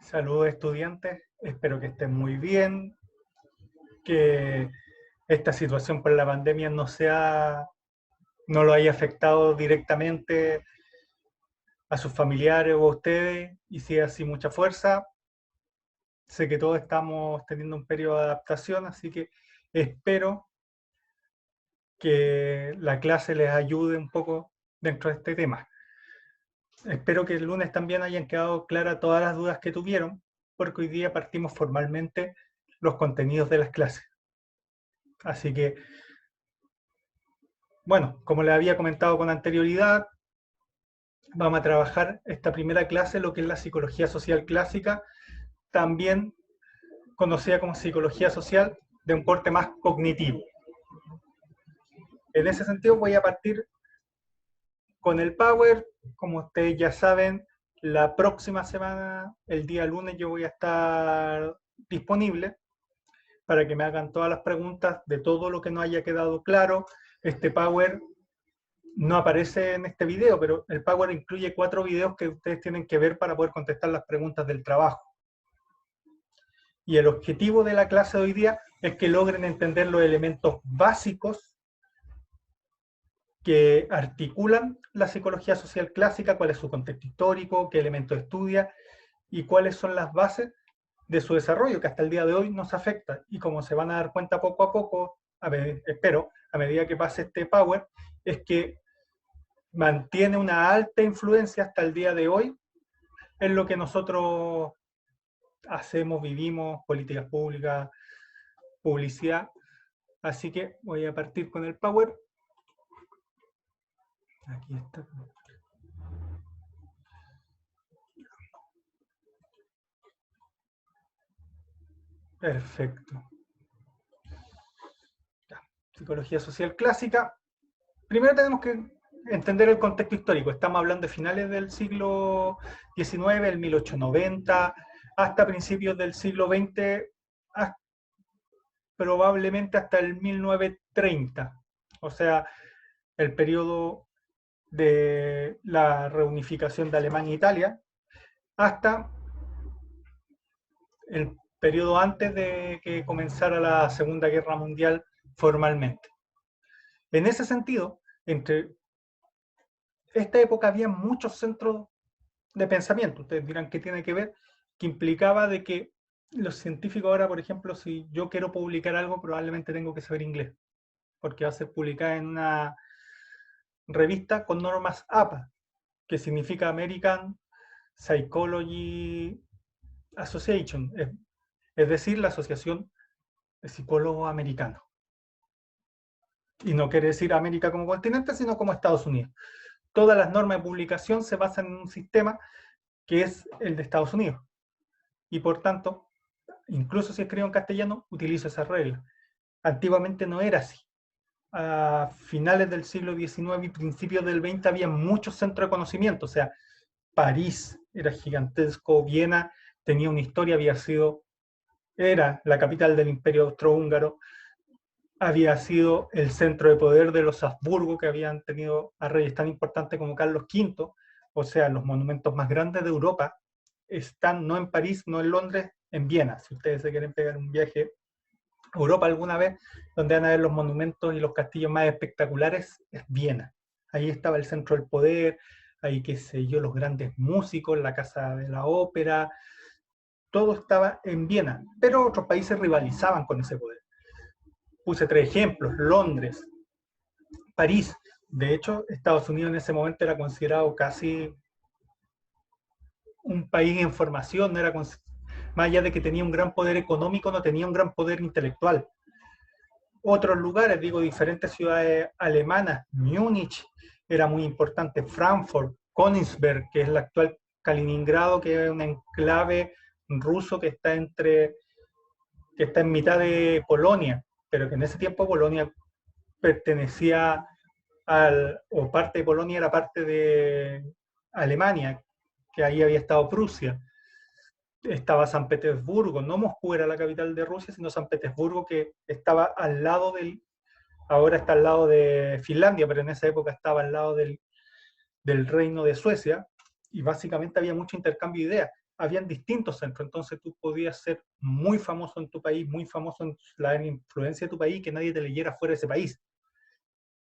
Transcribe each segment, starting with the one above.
Saludos estudiantes, espero que estén muy bien, que esta situación por la pandemia no lo haya afectado directamente a sus familiares o a ustedes, y si es así mucha fuerza. Sé que todos estamos teniendo un periodo de adaptación, así que espero que la clase les ayude un poco dentro de este tema. Espero que el lunes también hayan quedado claras todas las dudas que tuvieron, porque hoy día partimos formalmente los contenidos de las clases. Así que, bueno, como les había comentado con anterioridad, vamos a trabajar esta primera clase, lo que es la psicología social clásica, también conocida como psicología social de un corte más cognitivo. En ese sentido voy a partir con el Power. Como ustedes ya saben, la próxima semana, el día lunes, yo voy a estar disponible para que me hagan todas las preguntas de todo lo que no haya quedado claro. Este Power no aparece en este video, pero el Power incluye 4 videos que ustedes tienen que ver para poder contestar las preguntas del trabajo. Y el objetivo de la clase de hoy día es que logren entender los elementos básicos que articulan la psicología social clásica, cuál es su contexto histórico, qué elementos estudia y cuáles son las bases de su desarrollo, que hasta el día de hoy nos afecta. Y como se van a dar cuenta poco a poco, espero, a medida que pase este Power, es que mantiene una alta influencia hasta el día de hoy en lo que nosotros hacemos, vivimos, políticas públicas, publicidad. Así que voy a partir con el Power. Aquí está. Perfecto. Ya. Psicología social clásica. Primero tenemos que entender el contexto histórico. Estamos hablando de finales del siglo XIX, el 1890, hasta principios del siglo XX, probablemente hasta el 1930. O sea, el periodo de la reunificación de Alemania e Italia, hasta el periodo antes de que comenzara la Segunda Guerra Mundial formalmente. En ese sentido, entre esta época había muchos centros de pensamiento. Ustedes dirán qué tiene que ver, que implicaba de que los científicos ahora, por ejemplo, si yo quiero publicar algo, probablemente tengo que saber inglés, porque va a ser publicada en una revista con normas APA, que significa American Psychology Association, es decir, la Asociación de Psicólogos Americanos. Y no quiere decir América como continente, sino como Estados Unidos. Todas las normas de publicación se basan en un sistema que es el de Estados Unidos. Y por tanto, incluso si escribo en castellano, utilizo esas reglas. Antiguamente no era así. A finales del siglo XIX y principios del XX había muchos centros de conocimiento. O sea, París era gigantesco, Viena tenía una historia, era la capital del Imperio Austrohúngaro, había sido el centro de poder de los Habsburgo, que habían tenido a reyes tan importantes como Carlos V. O sea, los monumentos más grandes de Europa están no en París, no en Londres, en Viena. Si ustedes se quieren pegar un viaje a Europa alguna vez, donde van a ver los monumentos y los castillos más espectaculares, es Viena. Ahí estaba el centro del poder, ahí, qué sé yo, los grandes músicos, la casa de la ópera, todo estaba en Viena, pero otros países rivalizaban con ese poder. Puse 3 ejemplos: Londres, París. De hecho, Estados Unidos en ese momento era considerado casi un país en formación, no era más allá de que tenía un gran poder económico, no tenía un gran poder intelectual. Otros lugares, digo, diferentes ciudades alemanas, Múnich era muy importante, Frankfurt, Königsberg, que es la actual Kaliningrado, que es un enclave ruso que está en mitad de Polonia, pero que en ese tiempo Polonia pertenecía o parte de Polonia era parte de Alemania, que ahí había estado Prusia. Estaba San Petersburgo, no Moscú era la capital de Rusia, sino San Petersburgo, que estaba al lado ahora está al lado de Finlandia, pero en esa época estaba al lado del reino de Suecia, y básicamente había mucho intercambio de ideas. habían distintos centros, entonces tú podías ser muy famoso en tu país, muy famoso en la influencia de tu país, que nadie te leyera fuera de ese país.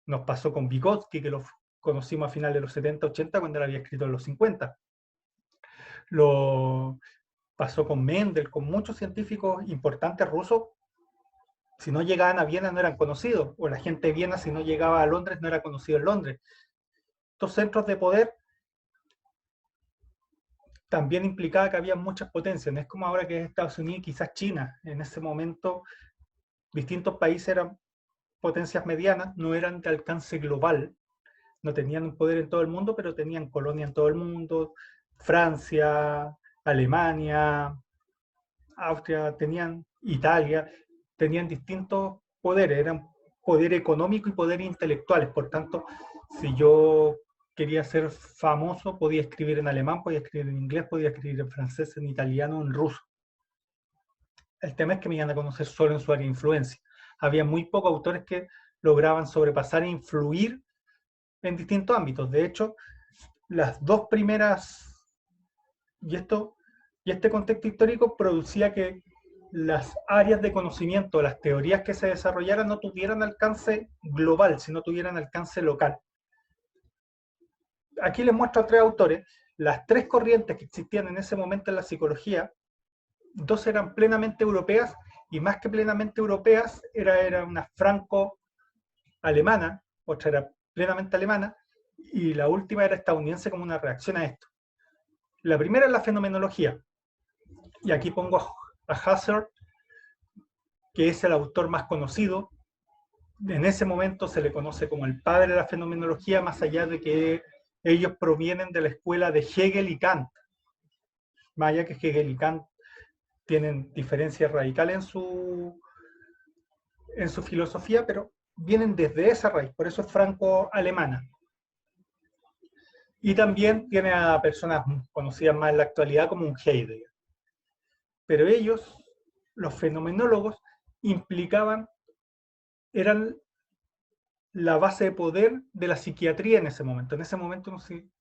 Nos pasó con Vygotsky, que lo conocimos a finales de los 70, 80, cuando él había escrito en los 50. Lo pasó con Mendel, con muchos científicos importantes rusos. Si no llegaban a Viena no eran conocidos, o la gente de Viena si no llegaba a Londres no era conocido en Londres. Estos centros de poder también implicaba que había muchas potencias, no es como ahora que es Estados Unidos y quizás China. En ese momento distintos países eran potencias medianas, no eran de alcance global, no tenían un poder en todo el mundo, pero tenían colonia en todo el mundo. Francia, Alemania, Austria, tenían Italia, tenían distintos poderes, eran poder económico y poder intelectuales. Por tanto, si yo quería ser famoso, podía escribir en alemán, podía escribir en inglés, podía escribir en francés, en italiano, en ruso. El tema es que me iban a conocer solo en su área de influencia. Había muy pocos autores que lograban sobrepasar e influir en distintos ámbitos. De hecho, las dos primeras, y este contexto histórico producía que las áreas de conocimiento, las teorías que se desarrollaran no tuvieran alcance global, sino tuvieran alcance local. Aquí les muestro a tres autores, las tres corrientes que existían en ese momento en la psicología. Dos eran plenamente europeas, y más que plenamente europeas, era una franco-alemana, otra era plenamente alemana, y la última era estadounidense como una reacción a esto. La primera es la fenomenología, y aquí pongo a Husserl, que es el autor más conocido. En ese momento se le conoce como el padre de la fenomenología, más allá de que ellos provienen de la escuela de Hegel y Kant. Más allá que Hegel y Kant tienen diferencias radicales en su filosofía, pero vienen desde esa raíz, por eso es franco-alemana. Y también tiene a personas conocidas más en la actualidad como un Heidegger. Pero ellos, los fenomenólogos, eran la base de poder de la psiquiatría en ese momento. En ese momento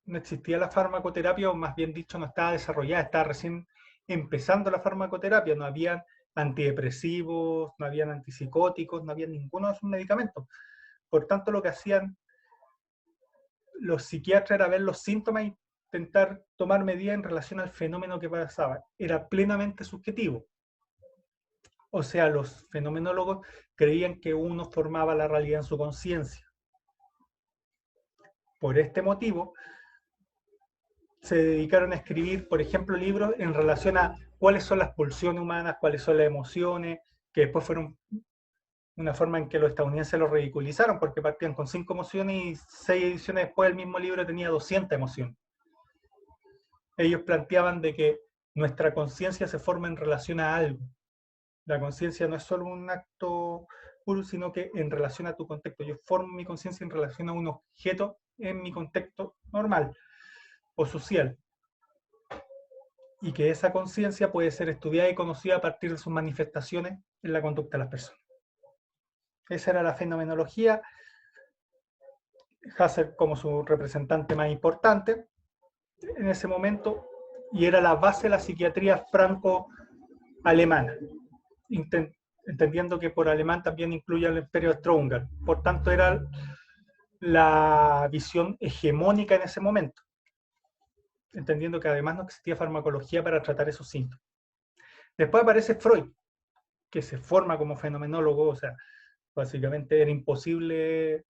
no existía la farmacoterapia, o más bien dicho, no estaba desarrollada, estaba recién empezando la farmacoterapia, no habían antidepresivos, no habían antipsicóticos, no había ninguno de esos medicamentos. Por tanto, lo que hacían los psiquiatras era ver los síntomas e intentar tomar medidas en relación al fenómeno que pasaba. Era plenamente subjetivo. O sea, los fenomenólogos creían que uno formaba la realidad en su conciencia. Por este motivo, se dedicaron a escribir, por ejemplo, libros en relación a cuáles son las pulsiones humanas, cuáles son las emociones, que después fueron una forma en que los estadounidenses lo ridiculizaron, porque partían con 5 emociones y 6 ediciones después el mismo libro tenía 200 emociones. Ellos planteaban de que nuestra conciencia se forma en relación a algo. La conciencia no es solo un acto puro, sino que en relación a tu contexto. Yo formo mi conciencia en relación a un objeto en mi contexto normal o social. Y que esa conciencia puede ser estudiada y conocida a partir de sus manifestaciones en la conducta de las personas. Esa era la fenomenología. Husserl como su representante más importante en ese momento, y era la base de la psiquiatría franco-alemana, entendiendo que por alemán también incluye el imperio austrohúngaro. Por tanto, era la visión hegemónica en ese momento, entendiendo que además no existía farmacología para tratar esos síntomas. Después aparece Freud, que se forma como fenomenólogo, o sea, básicamente era imposible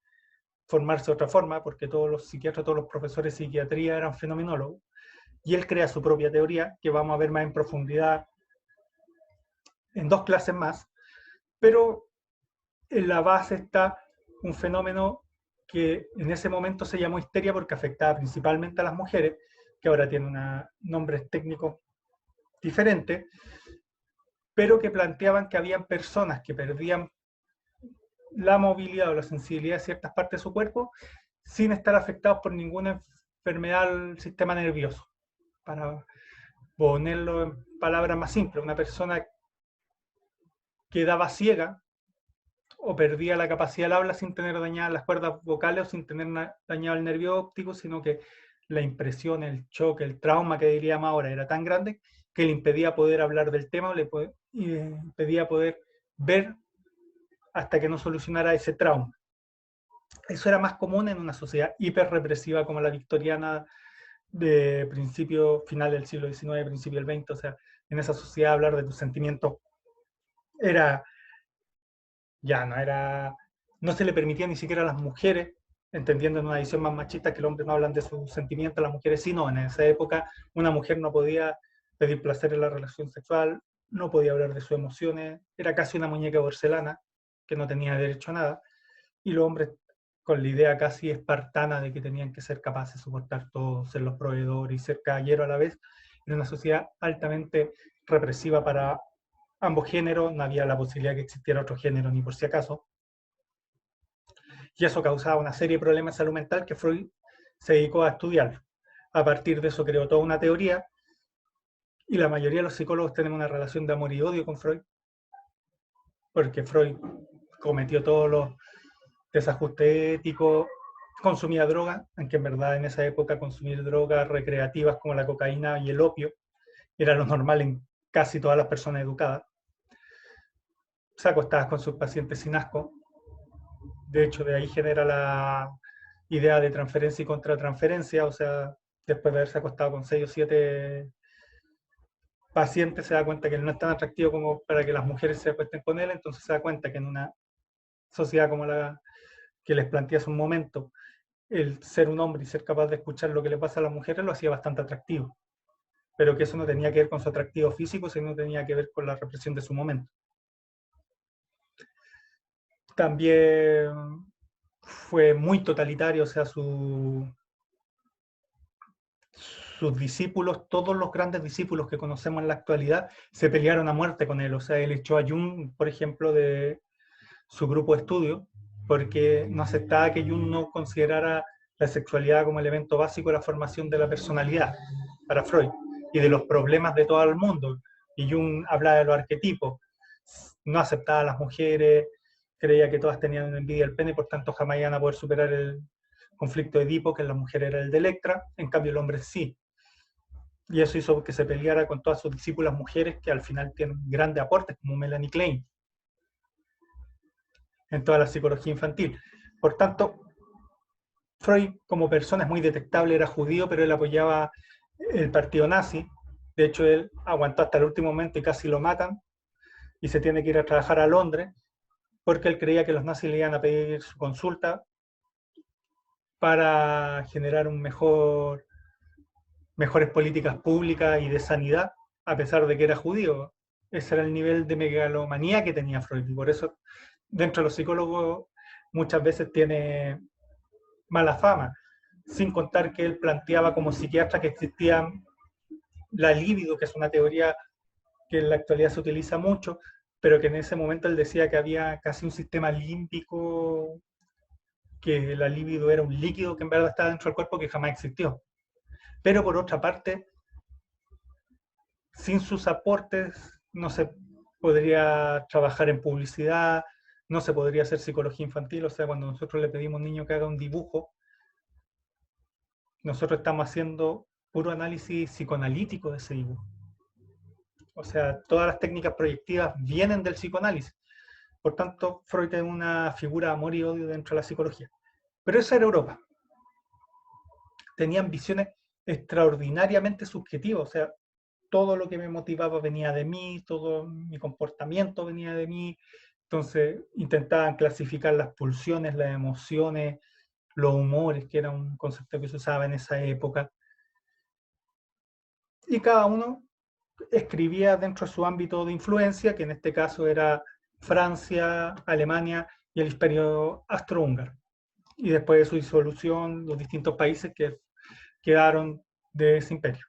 formarse de otra forma, porque todos los psiquiatras, todos los profesores de psiquiatría eran fenomenólogos, y él crea su propia teoría, que vamos a ver más en profundidad en 2 clases más, pero en la base está un fenómeno que en ese momento se llamó histeria porque afectaba principalmente a las mujeres, que ahora tiene nombres técnicos diferentes, pero que planteaban que habían personas que perdían la movilidad o la sensibilidad de ciertas partes de su cuerpo sin estar afectados por ninguna enfermedad del sistema nervioso. Para ponerlo en palabras más simples, una persona quedaba ciega o perdía la capacidad del habla sin tener dañadas las cuerdas vocales o sin tener dañado el nervio óptico, sino que la impresión, el choque, el trauma que diríamos ahora era tan grande que le impedía poder hablar del tema o impedía poder ver hasta que no solucionara ese trauma. Eso era más común en una sociedad hiper represiva como la victoriana de principio, final del siglo XIX, principio del XX. O sea, en esa sociedad hablar de tus sentimientos era, ya no era, no se le permitía ni siquiera a las mujeres, entendiendo en una edición más machista que los hombres no hablan de sus sentimientos, las mujeres sí, no. En esa época una mujer no podía pedir placer en la relación sexual, no podía hablar de sus emociones, era casi una muñeca porcelana que no tenía derecho a nada, y los hombres con la idea casi espartana de que tenían que ser capaces de soportar todo, ser los proveedores y ser caballeros a la vez, en una sociedad altamente represiva para ambos géneros, no había la posibilidad que existiera otro género ni por si acaso, y eso causaba una serie de problemas de salud mental que Freud se dedicó a estudiar. A partir de eso creó toda una teoría, y la mayoría de los psicólogos tienen una relación de amor y odio con Freud, porque Freud cometió todos los desajuste ético, consumía droga, aunque en verdad en esa época consumir drogas recreativas como la cocaína y el opio era lo normal en casi todas las personas educadas. Se acostaba con sus pacientes sin asco. De hecho, de ahí genera la idea de transferencia y contratransferencia, o sea, después de haberse acostado con 6 o 7 pacientes, se da cuenta que él no es tan atractivo como para que las mujeres se acuesten con él, entonces se da cuenta que en una sociedad como la que les planteé hace un momento, el ser un hombre y ser capaz de escuchar lo que le pasa a las mujeres lo hacía bastante atractivo, pero que eso no tenía que ver con su atractivo físico, sino tenía que ver con la represión de su momento. También fue muy totalitario, o sea, sus discípulos, todos los grandes discípulos que conocemos en la actualidad, se pelearon a muerte con él. O sea, él echó a Jung, por ejemplo, de su grupo de estudio, porque no aceptaba que Jung no considerara la sexualidad como elemento básico de la formación de la personalidad para Freud y de los problemas de todo el mundo. Y Jung hablaba de los arquetipos, no aceptaba a las mujeres, creía que todas tenían envidia del pene, por tanto jamás iban a poder superar el conflicto de Edipo, que en las mujeres era el de Electra, en cambio el hombre sí. Y eso hizo que se peleara con todas sus discípulas mujeres, que al final tienen grandes aportes, como Melanie Klein, en toda la psicología infantil. Por tanto, Freud como persona es muy detectable, era judío, pero él apoyaba el partido nazi. De hecho, él aguantó hasta el último momento y casi lo matan, y se tiene que ir a trabajar a Londres, porque él creía que los nazis le iban a pedir su consulta para generar mejores políticas públicas y de sanidad, a pesar de que era judío. Ese era el nivel de megalomanía que tenía Freud, y por eso dentro de los psicólogos muchas veces tiene mala fama, sin contar que él planteaba como psiquiatra que existía la libido, que es una teoría que en la actualidad se utiliza mucho, pero que en ese momento él decía que había casi un sistema límbico, que la libido era un líquido que en verdad estaba dentro del cuerpo que jamás existió. Pero por otra parte, sin sus aportes no se podría trabajar en publicidad, no se podría hacer psicología infantil. O sea, cuando nosotros le pedimos a un niño que haga un dibujo, nosotros estamos haciendo puro análisis psicoanalítico de ese dibujo. O sea, todas las técnicas proyectivas vienen del psicoanálisis. Por tanto, Freud es una figura de amor y odio dentro de la psicología. Pero esa era Europa. Tenían visiones extraordinariamente subjetivas. O sea, todo lo que me motivaba venía de mí, todo mi comportamiento venía de mí. Entonces intentaban clasificar las pulsiones, las emociones, los humores, que era un concepto que se usaba en esa época. Y cada uno escribía dentro de su ámbito de influencia, que en este caso era Francia, Alemania y el Imperio Austrohúngaro. Y después de su disolución, los distintos países que quedaron de ese imperio.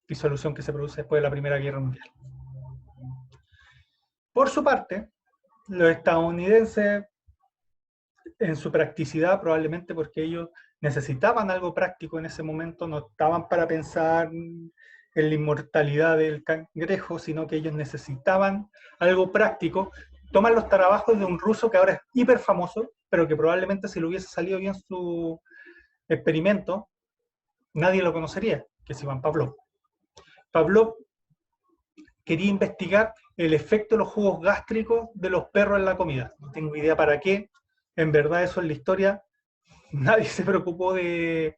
Disolución que se produce después de la Primera Guerra Mundial. Por su parte, los estadounidenses, en su practicidad, probablemente porque ellos necesitaban algo práctico en ese momento, no estaban para pensar en la inmortalidad del cangrejo, sino que ellos necesitaban algo práctico, toman los trabajos de un ruso que ahora es hiper famoso, pero que probablemente si le hubiese salido bien su experimento, nadie lo conocería, que es Iván Pavlov. Pavlov quería investigar el efecto de los jugos gástricos de los perros en la comida. No tengo idea para qué. En verdad, eso en la historia nadie se preocupó de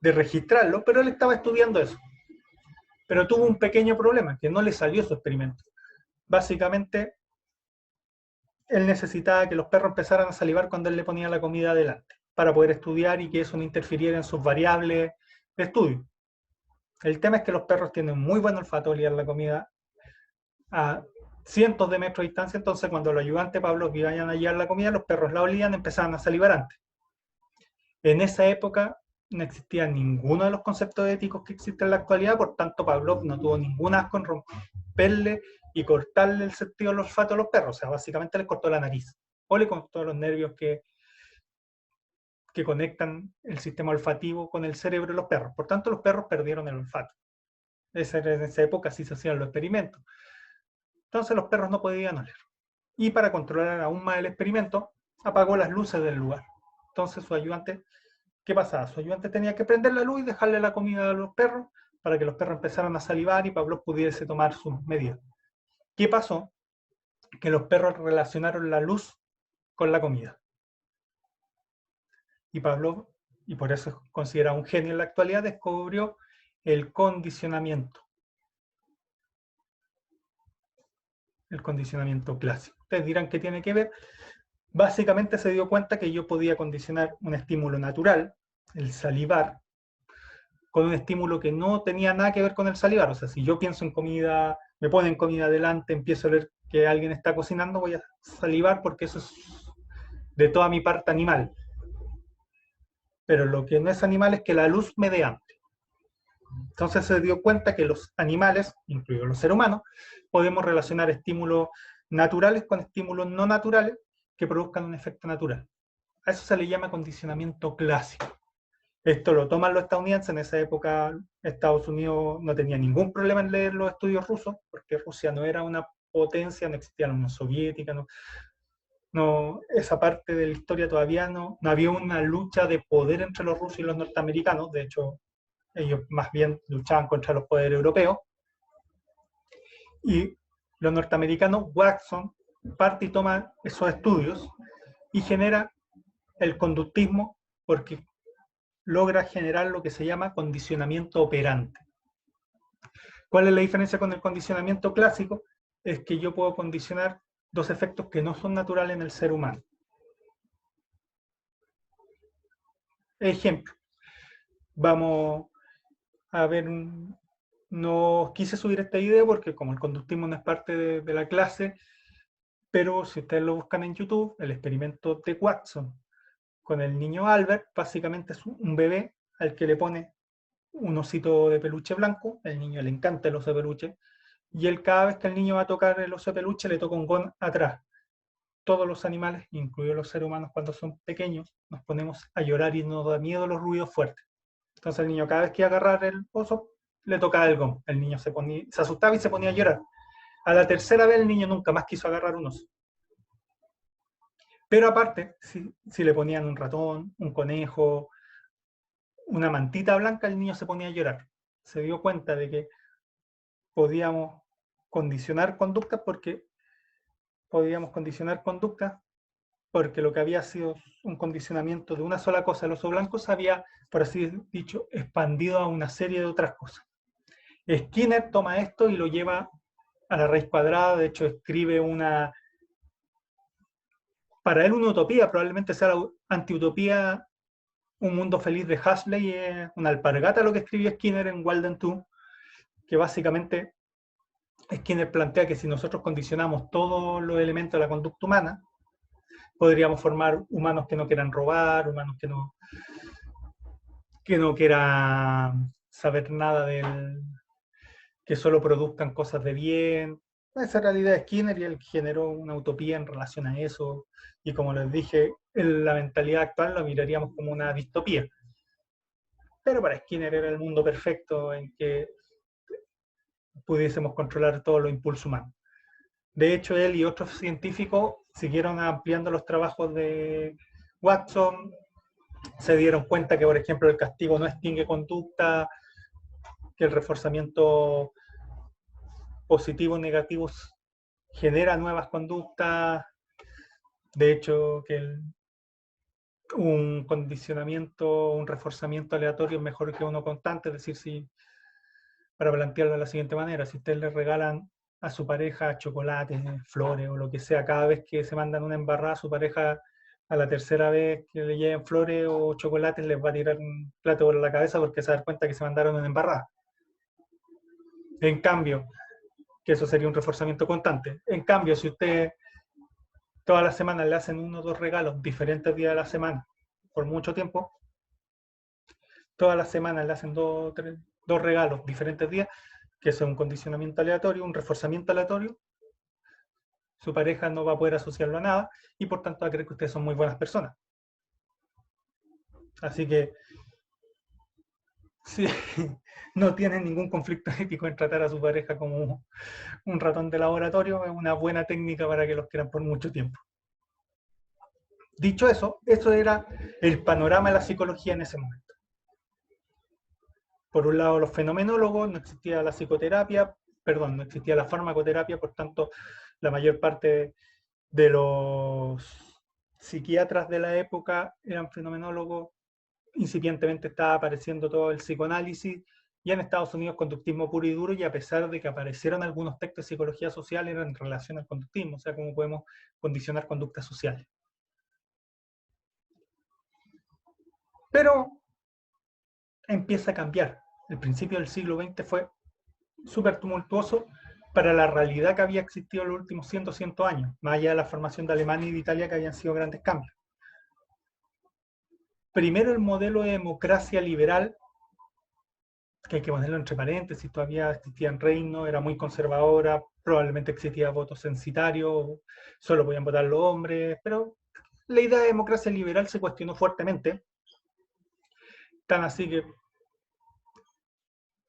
registrarlo, pero él estaba estudiando eso. Pero tuvo un pequeño problema, que no le salió su experimento. Básicamente, él necesitaba que los perros empezaran a salivar cuando él le ponía la comida adelante, para poder estudiar y que eso no interfiriera en sus variables de estudio. El tema es que los perros tienen muy buen olfato al liar la comida a cientos de metros de distancia, entonces cuando los ayudantes Pablo iban a llevar la comida, los perros la olían, empezaban a salivar antes. En esa época no existía ninguno de los conceptos éticos que existen en la actualidad, por tanto Pavlov no tuvo ninguna asco en romperle y cortarle el sentido del olfato a los perros, o sea, básicamente les cortó la nariz, o le cortó los nervios que conectan el sistema olfativo con el cerebro de los perros. Por tanto, los perros perdieron el olfato. En esa época sí se hacían los experimentos. Entonces los perros no podían oler. Y para controlar aún más el experimento, apagó las luces del lugar. Entonces su ayudante, ¿qué pasaba? Su ayudante tenía que prender la luz y dejarle la comida a los perros para que los perros empezaran a salivar y Pavlov pudiese tomar sus medidas. ¿Qué pasó? Que los perros relacionaron la luz con la comida. Y Pavlov, y por eso es considerado un genio en la actualidad, descubrió el condicionamiento. El condicionamiento clásico. Ustedes dirán qué tiene que ver. Básicamente se dio cuenta que yo podía condicionar un estímulo natural, el salivar, con un estímulo que no tenía nada que ver con el salivar. O sea, si yo pienso en comida, me ponen comida delante, empiezo a ver que alguien está cocinando, voy a salivar porque eso es de toda mi parte animal. Pero lo que no es animal es que la luz me dé hambre. Entonces se dio cuenta que los animales, incluidos los seres humanos, podemos relacionar estímulos naturales con estímulos no naturales que produzcan un efecto natural. A eso se le llama condicionamiento clásico. Esto lo toman los estadounidenses. En esa época Estados Unidos no tenía ningún problema en leer los estudios rusos, porque Rusia no era una potencia, no existía la Unión Soviética, no, esa parte de la historia todavía no había una lucha de poder entre los rusos y los norteamericanos. De hecho, ellos más bien luchaban contra los poderes europeos. Y los norteamericanos, Watson parte y toma esos estudios y genera el conductismo porque logra generar lo que se llama condicionamiento operante. ¿Cuál es la diferencia con el condicionamiento clásico? Es que yo puedo condicionar dos efectos que no son naturales en el ser humano. Ejemplo, vamos a ver, no quise subir este video porque como el conductismo no es parte de la clase, pero si ustedes lo buscan en YouTube, el experimento de Watson con el niño Albert, básicamente es un bebé al que le pone un osito de peluche blanco, el niño le encanta el oso de peluche, y él cada vez que el niño va a tocar el oso de peluche le toca un gong atrás. Todos los animales, incluidos los seres humanos cuando son pequeños, nos ponemos a llorar y nos da miedo los ruidos fuertes. Entonces el niño cada vez que iba a agarrar el oso, le tocaba el gong. El niño se asustaba y se ponía a llorar. A la tercera vez el niño nunca más quiso agarrar un oso. Pero aparte, si le ponían un ratón, un conejo, una mantita blanca, el niño se ponía a llorar. Se dio cuenta de que podíamos condicionar conductas porque lo que había sido un condicionamiento de una sola cosa, el oso blanco, se había, por así dicho, expandido a una serie de otras cosas. Skinner toma esto y lo lleva a la raíz cuadrada. De hecho escribe para él una utopía, probablemente sea la antiutopía, Un mundo feliz de Huxley, una alpargata lo que escribió Skinner en Walden 2, que básicamente Skinner plantea que si nosotros condicionamos todos los elementos de la conducta humana, podríamos formar humanos que no quieran robar, humanos que no quieran saber nada que solo produzcan cosas de bien. Esa era la idea de Skinner y él generó una utopía en relación a eso. Y como les dije, en la mentalidad actual lo miraríamos como una distopía. Pero para Skinner era el mundo perfecto en que pudiésemos controlar todos los impulsos humanos. De hecho, él y otros científicos siguieron ampliando los trabajos de Watson se dieron cuenta que, por ejemplo, el castigo no extingue conducta, que el reforzamiento positivo o negativo genera nuevas conductas, de hecho, que un condicionamiento, un reforzamiento aleatorio es mejor que uno constante, es decir, si, para plantearlo de la siguiente manera, si ustedes le regalan a su pareja chocolates, flores o lo que sea, cada vez que se mandan una embarrada, su pareja a la tercera vez que le lleven flores o chocolates les va a tirar un plato por la cabeza porque se da cuenta que se mandaron una embarrada. En cambio, que eso sería un reforzamiento constante. En cambio, si ustedes todas las semanas le hacen uno o dos regalos diferentes días de la semana por mucho tiempo, todas las semanas le hacen dos regalos diferentes días, que es un condicionamiento aleatorio, un reforzamiento aleatorio, su pareja no va a poder asociarlo a nada y por tanto va a creer que ustedes son muy buenas personas. Así que si no tienen ningún conflicto ético en tratar a su pareja como un ratón de laboratorio, es una buena técnica para que los quieran por mucho tiempo. Dicho eso, eso era el panorama de la psicología en ese momento. Por un lado, los fenomenólogos, no existía la psicoterapia, perdón, no existía la farmacoterapia, por tanto, la mayor parte de los psiquiatras de la época eran fenomenólogos, incipientemente estaba apareciendo todo el psicoanálisis, y en Estados Unidos conductismo puro y duro, y a pesar de que aparecieron algunos textos de psicología social, eran en relación al conductismo, o sea, cómo podemos condicionar conductas sociales. Pero empieza a cambiar. El principio del siglo XX fue súper tumultuoso para la realidad que había existido en los últimos 100, 200 años, más allá de la formación de Alemania y de Italia, que habían sido grandes cambios. Primero, el modelo de democracia liberal, que hay que ponerlo entre paréntesis, todavía existía en reino, era muy conservadora, probabmente existía voto censitario, solo podían votar los hombres, pero la idea de democracia liberal se cuestionó fuertemente, tan así que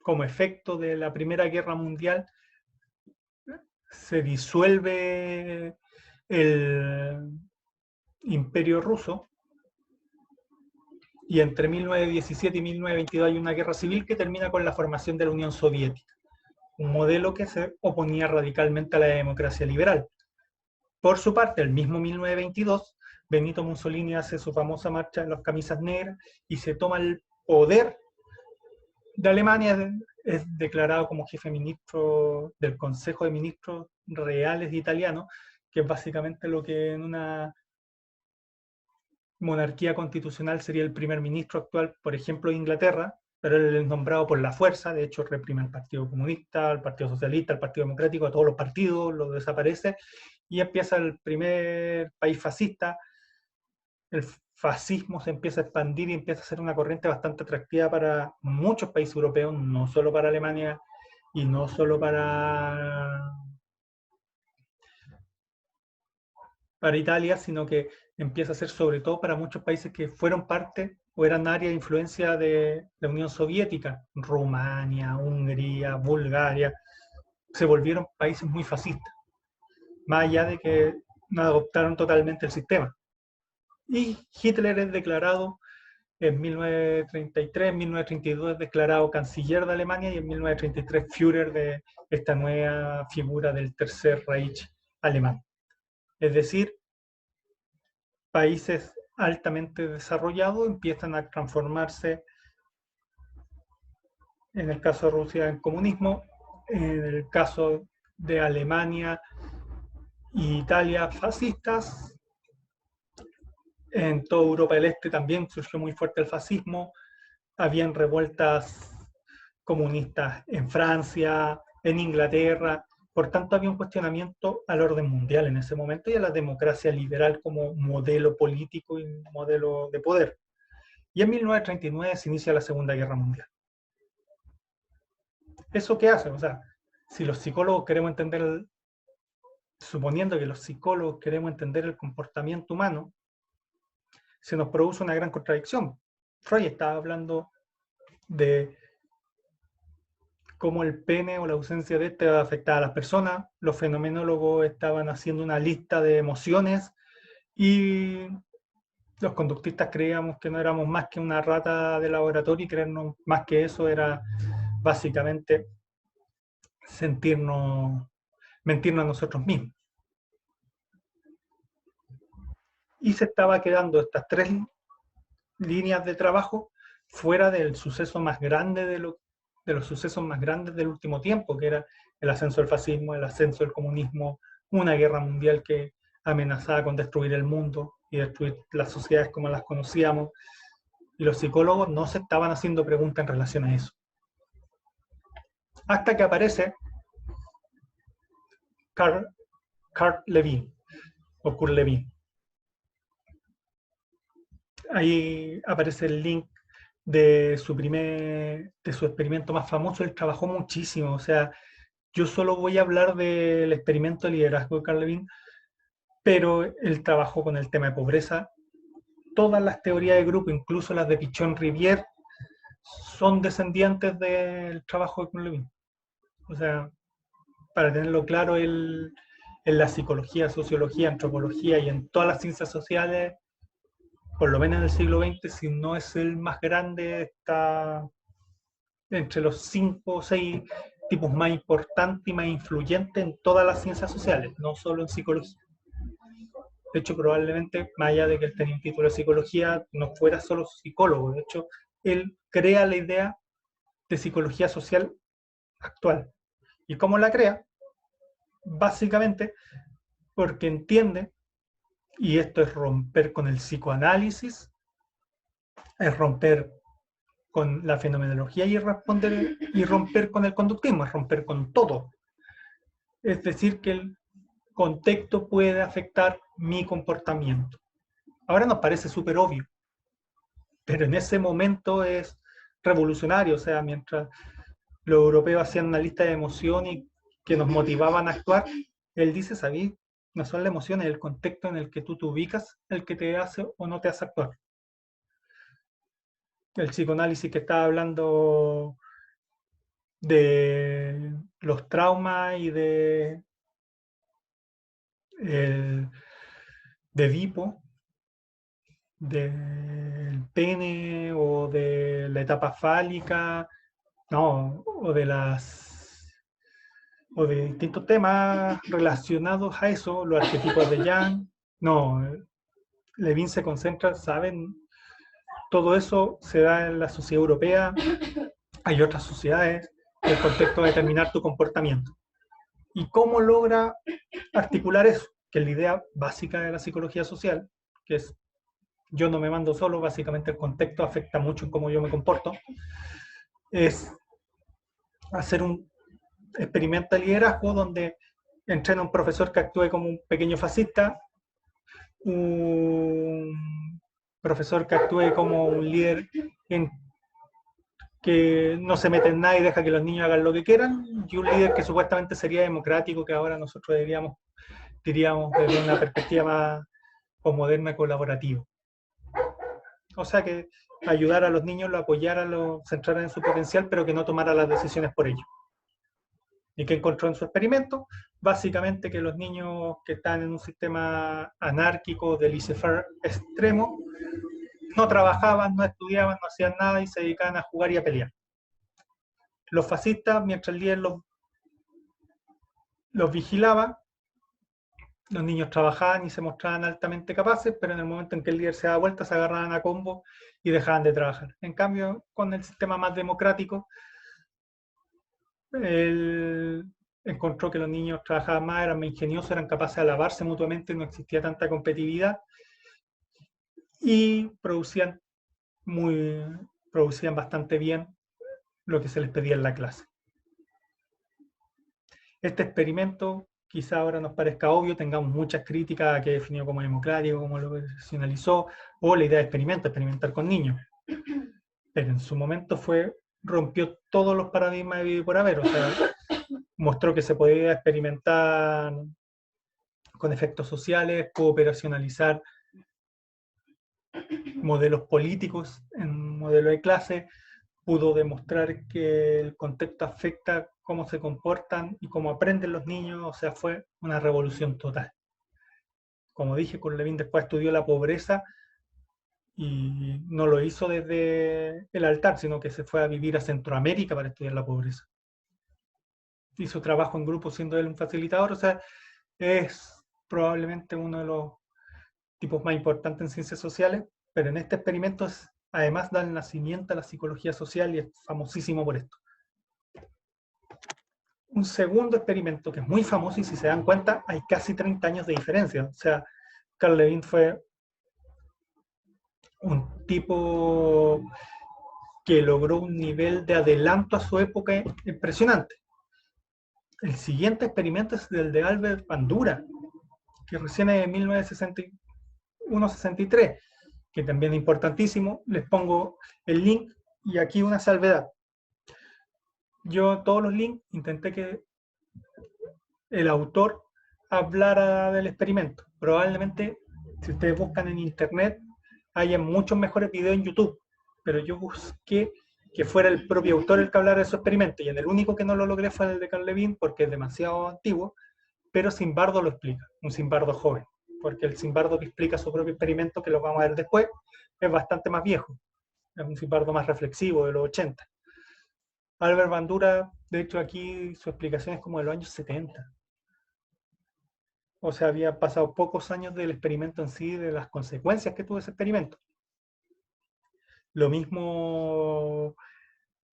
como efecto de la Primera Guerra Mundial se disuelve el Imperio Ruso y entre 1917 y 1922 hay una guerra civil que termina con la formación de la Unión Soviética, un modelo que se oponía radicalmente a la democracia liberal. Por su parte, el mismo 1922, Benito Mussolini hace su famosa marcha de las camisas negras y se toma el poder de Alemania, es declarado como jefe ministro del Consejo de Ministros Reales de Italiano, que es básicamente lo que en una monarquía constitucional sería el primer ministro actual, por ejemplo, de Inglaterra, pero él es nombrado por la fuerza, de hecho reprime al Partido Comunista, al Partido Socialista, al Partido Democrático, a todos los partidos, los desaparece, y empieza el primer país fascista. El fascismo se empieza a expandir y empieza a ser una corriente bastante atractiva para muchos países europeos, no solo para Alemania y no solo para Italia, sino que empieza a ser sobre todo para muchos países que fueron parte o eran área de influencia de la Unión Soviética, Rumania, Hungría, Bulgaria, se volvieron países muy fascistas, más allá de que no adoptaron totalmente el sistema. Y Hitler es declarado en 1933, en 1932 es declarado canciller de Alemania y en 1933 Führer de esta nueva figura del Tercer Reich alemán. Es decir, países altamente desarrollados empiezan a transformarse, en el caso de Rusia, en comunismo, en el caso de Alemania e Italia, fascistas. En toda Europa del Este también surgió muy fuerte el fascismo. Habían revueltas comunistas en Francia, en Inglaterra. Por tanto, había un cuestionamiento al orden mundial en ese momento y a la democracia liberal como modelo político y modelo de poder. Y en 1939 se inicia la Segunda Guerra Mundial. ¿Eso qué hace? O sea, si los psicólogos queremos entender, suponiendo que los psicólogos queremos entender el comportamiento humano, se nos produce una gran contradicción. Freud estaba hablando de cómo el pene o la ausencia de este afectaba a las personas, los fenomenólogos estaban haciendo una lista de emociones y los conductistas creíamos que no éramos más que una rata de laboratorio y creernos más que eso era básicamente sentirnos, mentirnos a nosotros mismos. Y se estaba quedando estas tres líneas de trabajo fuera del suceso más grande de los sucesos más grandes del último tiempo, que era el ascenso del fascismo, el ascenso del comunismo, una guerra mundial que amenazaba con destruir el mundo y destruir las sociedades como las conocíamos, y los psicólogos no se estaban haciendo preguntas en relación a eso. Hasta que aparece Kurt Lewin, o Kurt Lewin. Ahí aparece el link de su experimento más famoso. Él trabajó muchísimo, o sea, yo solo voy a hablar del experimento de liderazgo de Carl Lewin, pero él trabajó con el tema de pobreza. Todas las teorías de grupo, incluso las de Pichon Rivière, son descendientes del trabajo de Carl Lewin. O sea, para tenerlo claro, él, en la psicología, sociología, antropología y en todas las ciencias sociales, por lo menos en el siglo XX, si no es el más grande, está entre los 5 o 6 tipos más importantes y más influyentes en todas las ciencias sociales, no solo en psicología. De hecho, probablemente, más allá de que él tenía un título de psicología, no fuera solo psicólogo. De hecho, él crea la idea de psicología social actual. ¿Y cómo la crea? Básicamente porque entiende, y esto es romper con el psicoanálisis, es romper con la fenomenología y romper con el conductismo, es romper con todo. Es decir, que el contexto puede afectar mi comportamiento. Ahora nos parece súper obvio, pero en ese momento es revolucionario. O sea, mientras los europeos hacían una lista de emociones que nos motivaban a actuar, él dice, ¿sabí? No son las emociones, el contexto en el que tú te ubicas el que te hace o no te hace actuar. El psicoanálisis que estaba hablando de los traumas y de Edipo, del pene o de la etapa fálica, no, o de distintos temas relacionados a eso, los arquetipos de Jung. No, Levin se concentra, saben, todo eso se da en la sociedad europea, hay otras sociedades, el contexto de determinar tu comportamiento. ¿Y cómo logra articular eso? Que es la idea básica de la psicología social, que es yo no me mando solo, básicamente el contexto afecta mucho en cómo yo me comporto, es hacer un experimento de liderazgo donde entrena un profesor que actúe como un pequeño fascista, un profesor que actúe como un líder en que no se mete en nada y deja que los niños hagan lo que quieran, y un líder que supuestamente sería democrático, que ahora nosotros diríamos desde una perspectiva más moderna colaborativa. O sea, que ayudar a los niños, lo apoyar a los, centrar en su potencial, pero que no tomara las decisiones por ellos. ¿Y qué encontró en su experimento? Básicamente que los niños que están en un sistema anárquico de laissez-faire extremo no trabajaban, no estudiaban, no hacían nada y se dedicaban a jugar y a pelear. Los fascistas, mientras el líder los vigilaba, los niños trabajaban y se mostraban altamente capaces, pero en el momento en que el líder se daba vuelta, se agarraban a combo y dejaban de trabajar. En cambio, con el sistema más democrático, él encontró que los niños trabajaban más, eran más ingeniosos, eran capaces de alabarse mutuamente, no existía tanta competitividad y producían bastante bien lo que se les pedía en la clase. Este experimento quizá ahora nos parezca obvio, tengamos muchas críticas a que definió como democrático, como lo personalizó, o la idea de experimentar con niños. Pero en su momento rompió todos los paradigmas de vida y por haber. O sea, mostró que se podía experimentar con efectos sociales, cooperacionalizar modelos políticos en modelos de clase, pudo demostrar que el contexto afecta cómo se comportan y cómo aprenden los niños. O sea, fue una revolución total. Como dije, Kurt Lewin después estudió la pobreza y no lo hizo desde el altar, sino que se fue a vivir a Centroamérica para estudiar la pobreza. Hizo trabajo en grupo siendo él un facilitador, o sea, es probablemente uno de los tipos más importantes en ciencias sociales, pero en este experimento además da el nacimiento a la psicología social y es famosísimo por esto. Un segundo experimento que es muy famoso y si se dan cuenta hay casi 30 años de diferencia. O sea, Carl Levin fue un tipo que logró un nivel de adelanto a su época impresionante. El siguiente experimento es el de Albert Bandura, que recién es de 1961-63, que también es importantísimo. Les pongo el link y aquí una salvedad. Yo todos los links intenté que el autor hablara del experimento. Probablemente, si ustedes buscan en internet, haya muchos mejores videos en YouTube, pero yo busqué que fuera el propio autor el que hablara de su experimento, y en el único que no lo logré fue el de Carl Levin, porque es demasiado antiguo, pero Zimbardo lo explica, un Zimbardo joven, porque el Zimbardo que explica su propio experimento, que lo vamos a ver después, es bastante más viejo, es un Zimbardo más reflexivo, de los 80. Albert Bandura, de hecho aquí su explicación es como de los años 70. O sea, había pasado pocos años del experimento en sí, de las consecuencias que tuvo ese experimento. Lo mismo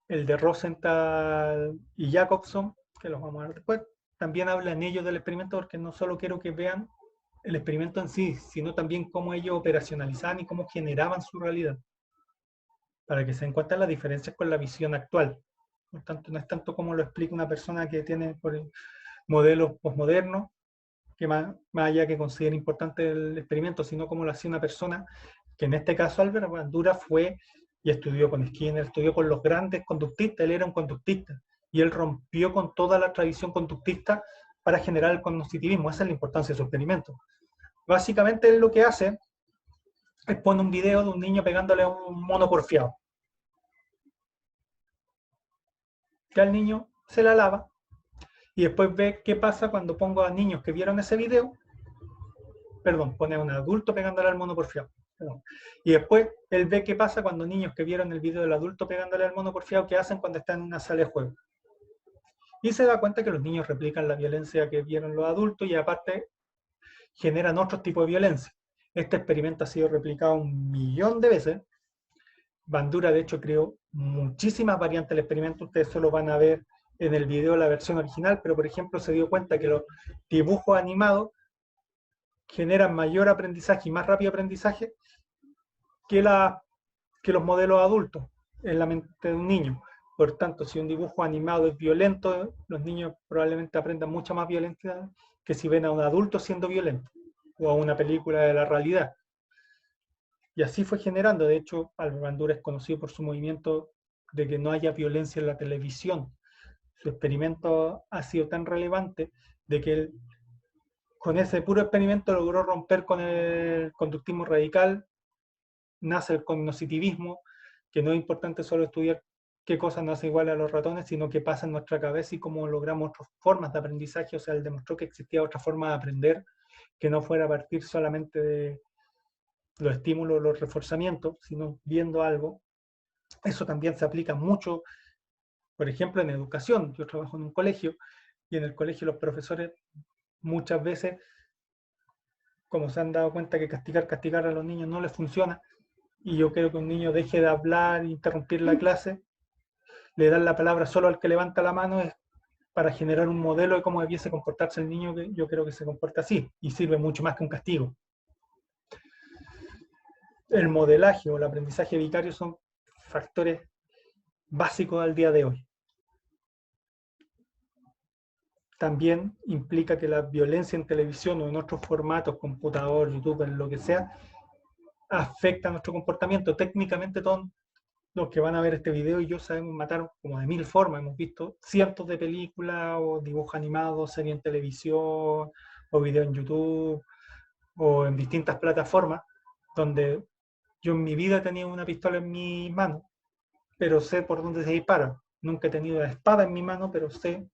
el de Rosenthal y Jacobson, que los vamos a ver después, también hablan ellos del experimento porque no solo quiero que vean el experimento en sí, sino también cómo ellos operacionalizaban y cómo generaban su realidad, para que se den cuenta las diferencias con la visión actual. Por tanto, no es tanto como lo explica una persona que tiene modelos postmodernos, que más allá que considera importante el experimento, sino como lo hacía una persona que en este caso Albert Bandura fue y estudió con Skinner, estudió con los grandes conductistas, él era un conductista, y él rompió con toda la tradición conductista para generar el cognitivismo. Esa es la importancia de su experimento. Básicamente él lo que hace es pone un video de un niño pegándole a un mono porfiado. Ya el niño se la lava, y después ve qué pasa cuando pongo a niños que vieron ese video, perdón, pone a un adulto pegándole al mono porfiado. Perdón. Y después él ve qué pasa cuando niños que vieron el video del adulto pegándole al mono porfiado, qué hacen cuando están en una sala de juego. Y se da cuenta que los niños replican la violencia que vieron los adultos y aparte generan otros tipos de violencia. Este experimento ha sido replicado 1.000.000 de veces. Bandura, de hecho, creó muchísimas variantes del experimento. Ustedes solo van a ver en el video la versión original, pero por ejemplo se dio cuenta que los dibujos animados generan mayor aprendizaje y más rápido aprendizaje que los modelos adultos en la mente de un niño. Por tanto, si un dibujo animado es violento, los niños probablemente aprendan mucha más violencia que si ven a un adulto siendo violento o a una película de la realidad. Y así fue generando. De hecho, Albert Bandura es conocido por su movimiento de que no haya violencia en la televisión. Su experimento ha sido tan relevante de que él, con ese puro experimento, logró romper con el conductismo radical. Nace el cognitivismo, que no es importante solo estudiar qué cosas nos hace igual a los ratones, sino qué pasa en nuestra cabeza y cómo logramos otras formas de aprendizaje. O sea, él demostró que existía otra forma de aprender, que no fuera a partir solamente de los estímulos, los reforzamientos, sino viendo algo. Eso también se aplica mucho, por ejemplo, en educación. Yo trabajo en un colegio y en el colegio los profesores muchas veces, como se han dado cuenta que castigar a los niños no les funciona, y yo creo que un niño deje de hablar, interrumpir la clase, le dan la palabra solo al que levanta la mano, es para generar un modelo de cómo debiese comportarse el niño, que yo creo que se comporta así, y sirve mucho más que un castigo. El modelaje o el aprendizaje vicario son factores básicos al día de hoy. También implica que la violencia en televisión o en otros formatos, computador, YouTube, en lo que sea, afecta a nuestro comportamiento. Técnicamente todos los que van a ver este video y yo sabemos matar como de 1000 formas. Hemos visto cientos de películas o dibujos animados, series en televisión o videos en YouTube o en distintas plataformas donde yo en mi vida he tenido una pistola en mi mano, pero sé por dónde se dispara. Nunca he tenido la espada en mi mano, pero sé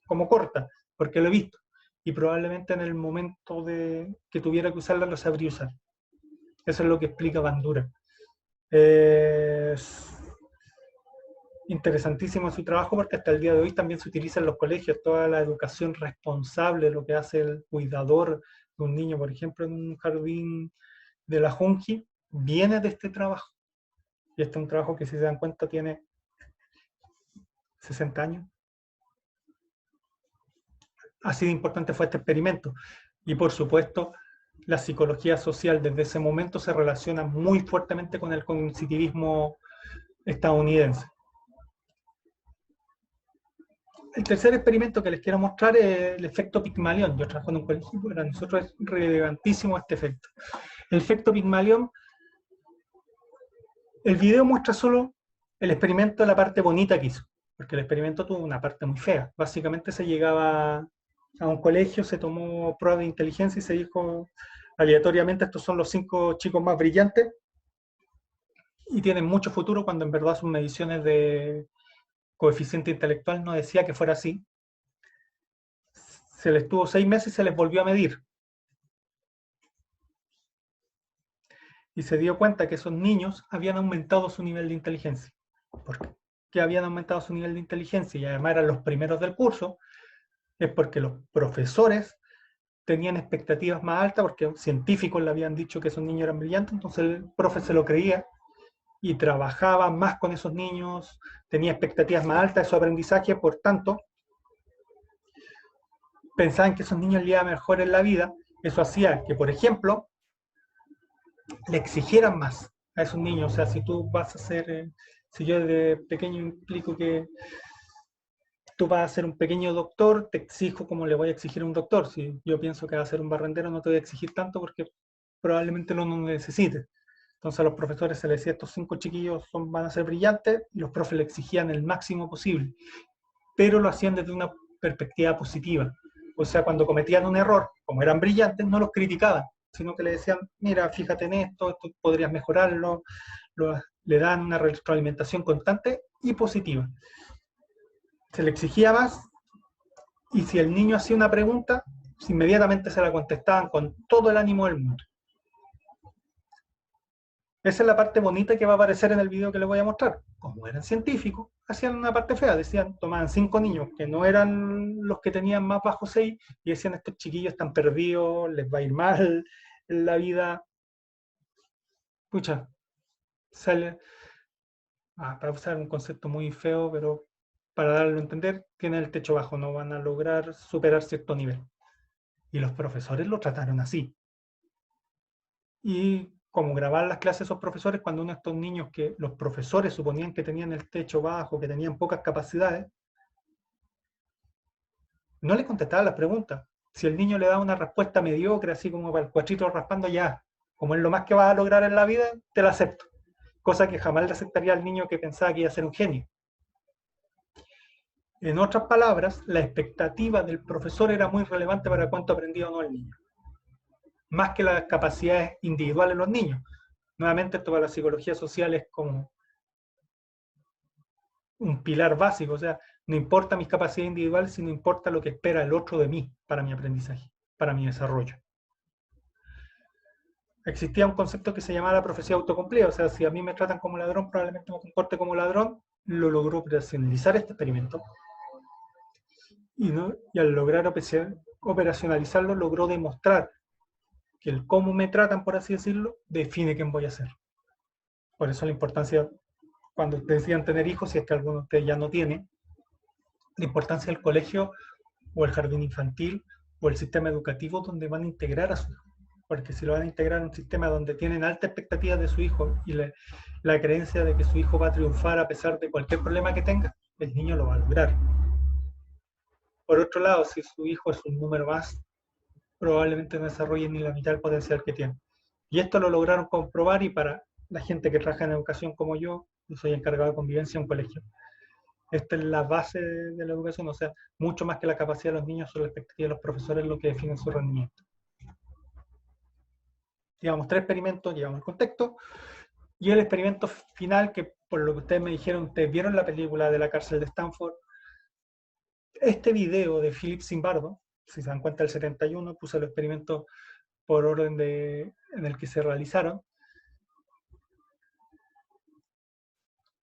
cómo corta, porque lo he visto. Y probablemente en el momento de que tuviera que usarla, lo sabría usar. Eso es lo que explica Bandura. Es interesantísimo su trabajo porque hasta el día de hoy también se utiliza en los colegios toda la educación responsable, lo que hace el cuidador de un niño, por ejemplo, en un jardín de la Junji, viene de este trabajo. Y este es un trabajo que, si se dan cuenta, tiene 60 años. Así de importante fue este experimento. Y por supuesto, la psicología social desde ese momento se relaciona muy fuertemente con el cognitivismo estadounidense. El tercer experimento que les quiero mostrar es el efecto Pigmalión. Yo trabajo en un colegio, para nosotros es relevantísimo este efecto. El efecto Pigmalión, el video muestra solo el experimento de la parte bonita que hizo, porque el experimento tuvo una parte muy fea. Básicamente se llegaba a un colegio, se tomó prueba de inteligencia y se dijo aleatoriamente: estos son los 5 chicos más brillantes y tienen mucho futuro, cuando en verdad sus mediciones de coeficiente intelectual no decía que fuera así. Se les tuvo 6 meses y se les volvió a medir. Y se dio cuenta que esos niños habían aumentado su nivel de inteligencia. ¿Por qué habían aumentado su nivel de inteligencia? Y además eran los primeros del curso. Es porque los profesores tenían expectativas más altas, porque científicos le habían dicho que esos niños eran brillantes, entonces el profe se lo creía y trabajaba más con esos niños, tenía expectativas más altas de su aprendizaje, por tanto, pensaban que esos niños le iban mejor en la vida. Eso hacía que, por ejemplo, le exigieran más a esos niños. O sea, si tú vas a ser, si yo desde pequeño implico que tú vas a ser un pequeño doctor, te exijo como le voy a exigir a un doctor. Si yo pienso que va a ser un barrendero, no te voy a exigir tanto porque probablemente no lo necesites. Entonces a los profesores se les decía: estos 5 chiquillos van a ser brillantes, y los profes le exigían el máximo posible, pero lo hacían desde una perspectiva positiva. O sea, cuando cometían un error, como eran brillantes, no los criticaban, sino que le decían: mira, fíjate en esto, esto podrías mejorarlo. Le dan una retroalimentación constante y positiva. Se le exigía más, y si el niño hacía una pregunta, inmediatamente se la contestaban con todo el ánimo del mundo. Esa es la parte bonita que va a aparecer en el video que les voy a mostrar. Como eran científicos, hacían una parte fea. Decían, tomaban 5 niños que no eran los que tenían más bajo 6 y decían: estos chiquillos están perdidos, les va a ir mal en la vida. Pucha, sale, para usar un concepto muy feo, pero para darlo a entender, tienen el techo bajo, no van a lograr superar cierto nivel. Y los profesores lo trataron así. Y como grabar las clases esos profesores, cuando uno de estos niños que los profesores suponían que tenían el techo bajo, que tenían pocas capacidades, no le contestaban las preguntas. Si el niño le daba una respuesta mediocre, así como para el cuatrito raspando, ya, como es lo más que vas a lograr en la vida, te la acepto. Cosa que jamás le aceptaría al niño que pensaba que iba a ser un genio. En otras palabras, la expectativa del profesor era muy relevante para cuánto aprendía o no el niño, más que las capacidades individuales de los niños. Nuevamente, esto para la psicología social es como un pilar básico. O sea, no importa mis capacidades individuales, sino importa lo que espera el otro de mí para mi aprendizaje, para mi desarrollo. Existía un concepto que se llamaba la profecía autocumplida. O sea, si a mí me tratan como ladrón, probablemente me comporte como ladrón. Lo logró operacionalizar este experimento, y al lograr operacionalizarlo, logró demostrar que el cómo me tratan, por así decirlo, define quién voy a ser. Por eso la importancia, cuando ustedes decidan tener hijos, si es que alguno de ustedes ya no tiene, la importancia del colegio o el jardín infantil o el sistema educativo donde van a integrar a su hijo. Porque si lo van a integrar en un sistema donde tienen altas expectativas de su hijo y la creencia de que su hijo va a triunfar a pesar de cualquier problema que tenga, el niño lo va a lograr. Por otro lado, si su hijo es un número más, probablemente no desarrolle ni la mitad del potencial que tiene. Y esto lo lograron comprobar, y para la gente que trabaja en educación como yo soy encargado de convivencia en un colegio. Esta es la base de la educación. O sea, mucho más que la capacidad de los niños, son las expectativas de los profesores lo que definen su rendimiento. Llevamos 3 experimentos, llevamos el contexto, y el experimento final, que por lo que ustedes me dijeron, ustedes vieron la película de la cárcel de Stanford. Este video de Philip Zimbardo, si se dan cuenta, el 71, puse los experimentos por orden en el que se realizaron.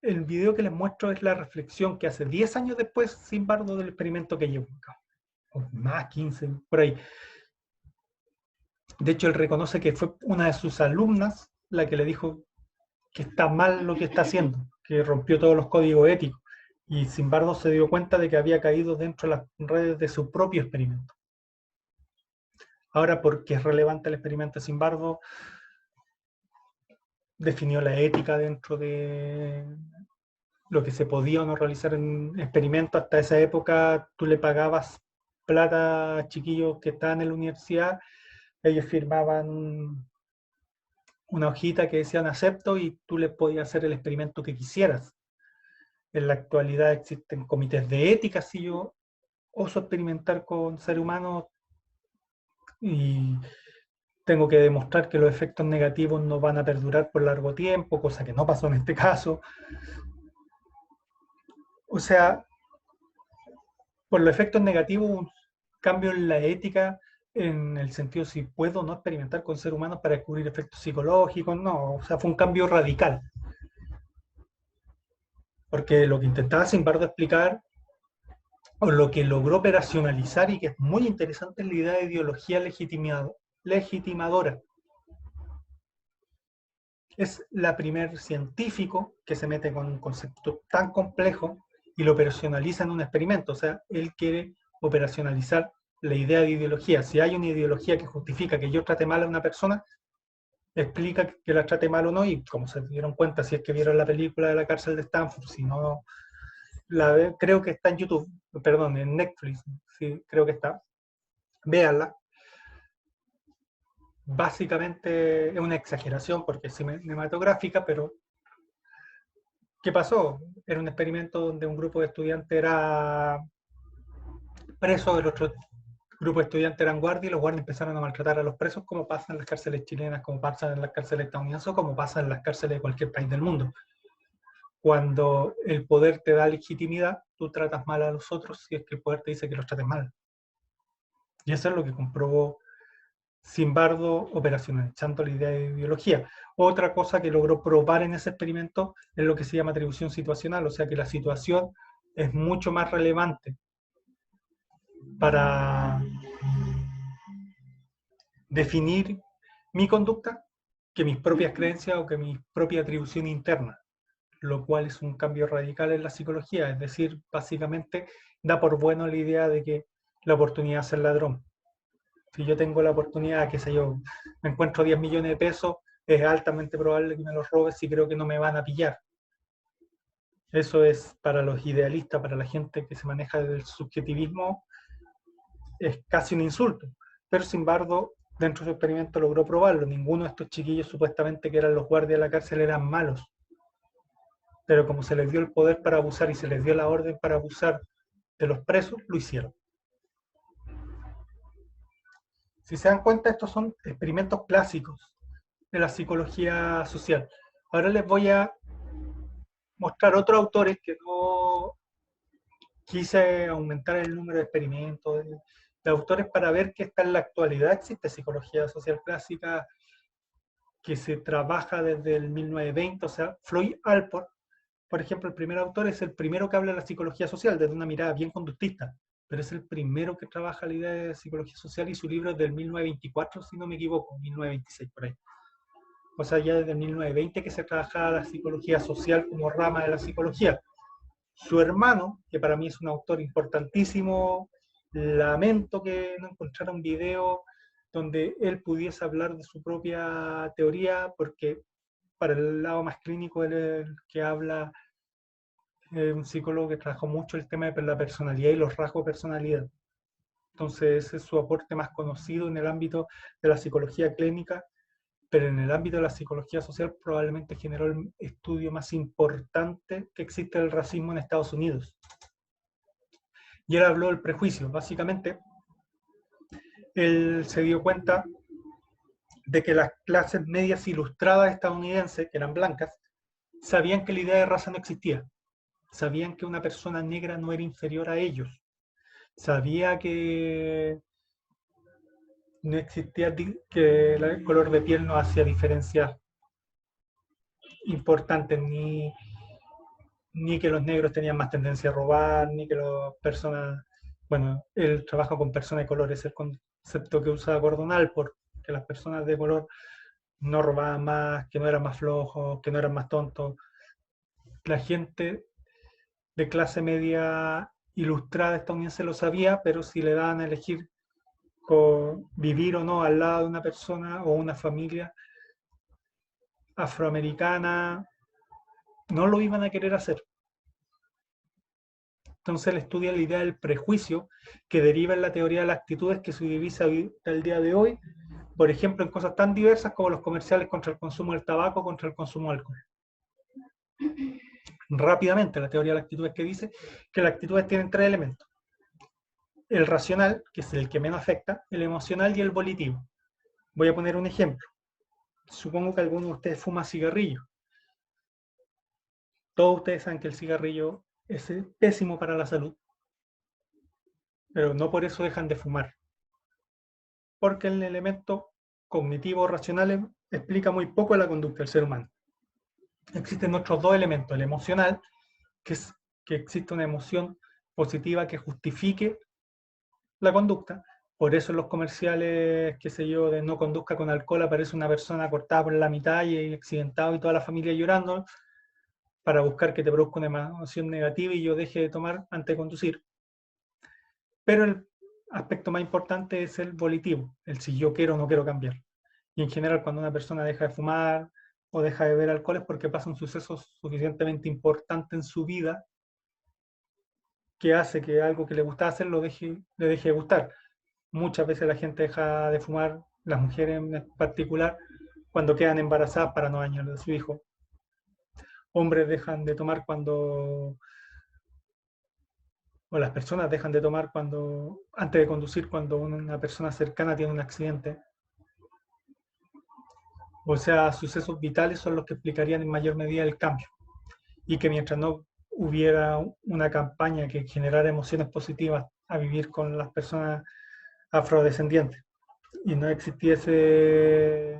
el video que les muestro es la reflexión que hace 10 años después, sin bardo, del experimento que llevó a cabo. O más, 15, por ahí. De hecho, él reconoce que fue una de sus alumnas la que le dijo que está mal lo que está haciendo, que rompió todos los códigos éticos. Y sin embargo se dio cuenta de que había caído dentro de las redes de su propio experimento. Ahora, ¿por qué es relevante el experimento sin embargo? Definió la ética dentro de lo que se podía o no realizar en experimentos. Hasta esa época tú le pagabas plata a chiquillos que estaban en la universidad, ellos firmaban una hojita que decían acepto y tú les podías hacer el experimento que quisieras. En la actualidad existen comités de ética si yo oso experimentar con seres humanos y tengo que demostrar que los efectos negativos no van a perdurar por largo tiempo, cosa que no pasó en este caso. O sea, por los efectos negativos, un cambio en la ética en el sentido si puedo o no experimentar con seres humanos para descubrir efectos psicológicos, no, o sea, fue un cambio radical. Porque lo que intentaba sin embargo explicar, o lo que logró operacionalizar y que es muy interesante, es la idea de ideología legitimadora. Es la primer científico que se mete con un concepto tan complejo y lo operacionaliza en un experimento. O sea, él quiere operacionalizar la idea de ideología. Si hay una ideología que justifica que yo trate mal a una persona, explica que la trate mal o no, y como se dieron cuenta, si es que vieron la película de la cárcel de Stanford, si no, creo que está en YouTube, perdón, en Netflix, sí, creo que está, véanla. Básicamente es una exageración porque es cinematográfica, pero ¿qué pasó? Era un experimento donde un grupo de estudiantes era preso, el otro grupo de estudiantes eran guardias y los guardias empezaron a maltratar a los presos como pasa en las cárceles chilenas, como pasa en las cárceles estadounidenses o como pasa en las cárceles de cualquier país del mundo. Cuando el poder te da legitimidad, tú tratas mal a los otros si es que el poder te dice que los trates mal. Y eso es lo que comprobó Zimbardo operacionalizando la idea de ideología. Otra cosa que logró probar en ese experimento es lo que se llama atribución situacional, o sea que la situación es mucho más relevante para definir mi conducta que mis propias creencias o que mi propia atribución interna, lo cual es un cambio radical en la psicología, es decir, básicamente da por bueno la idea de que la oportunidad es el ladrón. Si yo tengo la oportunidad, qué sé yo, me encuentro 10 millones de pesos, es altamente probable que me los robes si creo que no me van a pillar. Eso es para los idealistas, para la gente que se maneja del subjetivismo, es casi un insulto. Pero sin embargo, dentro de su experimento logró probarlo. Ninguno de estos chiquillos supuestamente que eran los guardias de la cárcel eran malos. Pero como se les dio el poder para abusar y se les dio la orden para abusar de los presos, lo hicieron. Si se dan cuenta, estos son experimentos clásicos de la psicología social. Ahora les voy a mostrar otros autores que no quise aumentar el número de experimentos, de autores para ver que está en la actualidad. Existe psicología social clásica que se trabaja desde el 1920, o sea, Floyd Allport, por ejemplo, el primer autor es el primero que habla de la psicología social desde una mirada bien conductista, pero es el primero que trabaja la idea de psicología social y su libro es del 1924, si no me equivoco, 1926 por ahí. O sea, ya desde 1920 que se trabaja la psicología social como rama de la psicología. Su hermano, que para mí es un autor importantísimo, lamento que no encontrara un video donde él pudiese hablar de su propia teoría, porque para el lado más clínico él es el que habla, un psicólogo que trabajó mucho el tema de la personalidad y los rasgos de personalidad. Entonces ese es su aporte más conocido en el ámbito de la psicología clínica, pero en el ámbito de la psicología social probablemente generó el estudio más importante que existe del racismo en Estados Unidos. Y él habló del prejuicio. Básicamente, él se dio cuenta de que las clases medias ilustradas estadounidenses, que eran blancas, sabían que la idea de raza no existía. Sabían que una persona negra no era inferior a ellos. Sabía que no existía, que el color de piel no hacía diferencias importantes, ni ni que los negros tenían más tendencia a robar, ni que las personas, bueno, él trabaja con personas de color, es el concepto que usa Gordon Allport, que las personas de color no robaban más, que no eran más flojos, que no eran más tontos. La gente de clase media ilustrada estadounidense lo sabía, pero si le daban a elegir vivir o no al lado de una persona o una familia afroamericana, no lo iban a querer hacer. Entonces él estudia la idea del prejuicio que deriva en la teoría de las actitudes que se utiliza hasta el día de hoy, por ejemplo, en cosas tan diversas como los comerciales contra el consumo del tabaco, contra el consumo del alcohol. Rápidamente, la teoría de las actitudes que dice que las actitudes tienen tres elementos. El racional, que es el que menos afecta, el emocional y el volitivo. Voy a poner un ejemplo. Supongo que alguno de ustedes fuma cigarrillo. Todos ustedes saben que el cigarrillo es pésimo para la salud, pero no por eso dejan de fumar. Porque el elemento cognitivo racional explica muy poco la conducta del ser humano. Existen otros dos elementos, el emocional, que es que existe una emoción positiva que justifique la conducta. Por eso en los comerciales, qué sé yo, de no conduzca con alcohol, aparece una persona cortada por la mitad y accidentado y toda la familia llorando para buscar que te produzca una emoción negativa y yo deje de tomar antes de conducir. Pero el aspecto más importante es el volitivo, el si yo quiero o no quiero cambiar. Y en general, cuando una persona deja de fumar o deja de beber alcohol es porque pasa un suceso suficientemente importante en su vida que hace que algo que le gustaba hacer le deje de gustar. Muchas veces la gente deja de fumar, las mujeres en particular, cuando quedan embarazadas para no dañar a su hijo. Hombres dejan de tomar o las personas dejan de tomar antes de conducir cuando una persona cercana tiene un accidente. O sea, sucesos vitales son los que explicarían en mayor medida el cambio. Y que mientras no hubiera una campaña que generara emociones positivas a vivir con las personas afrodescendientes y no existiese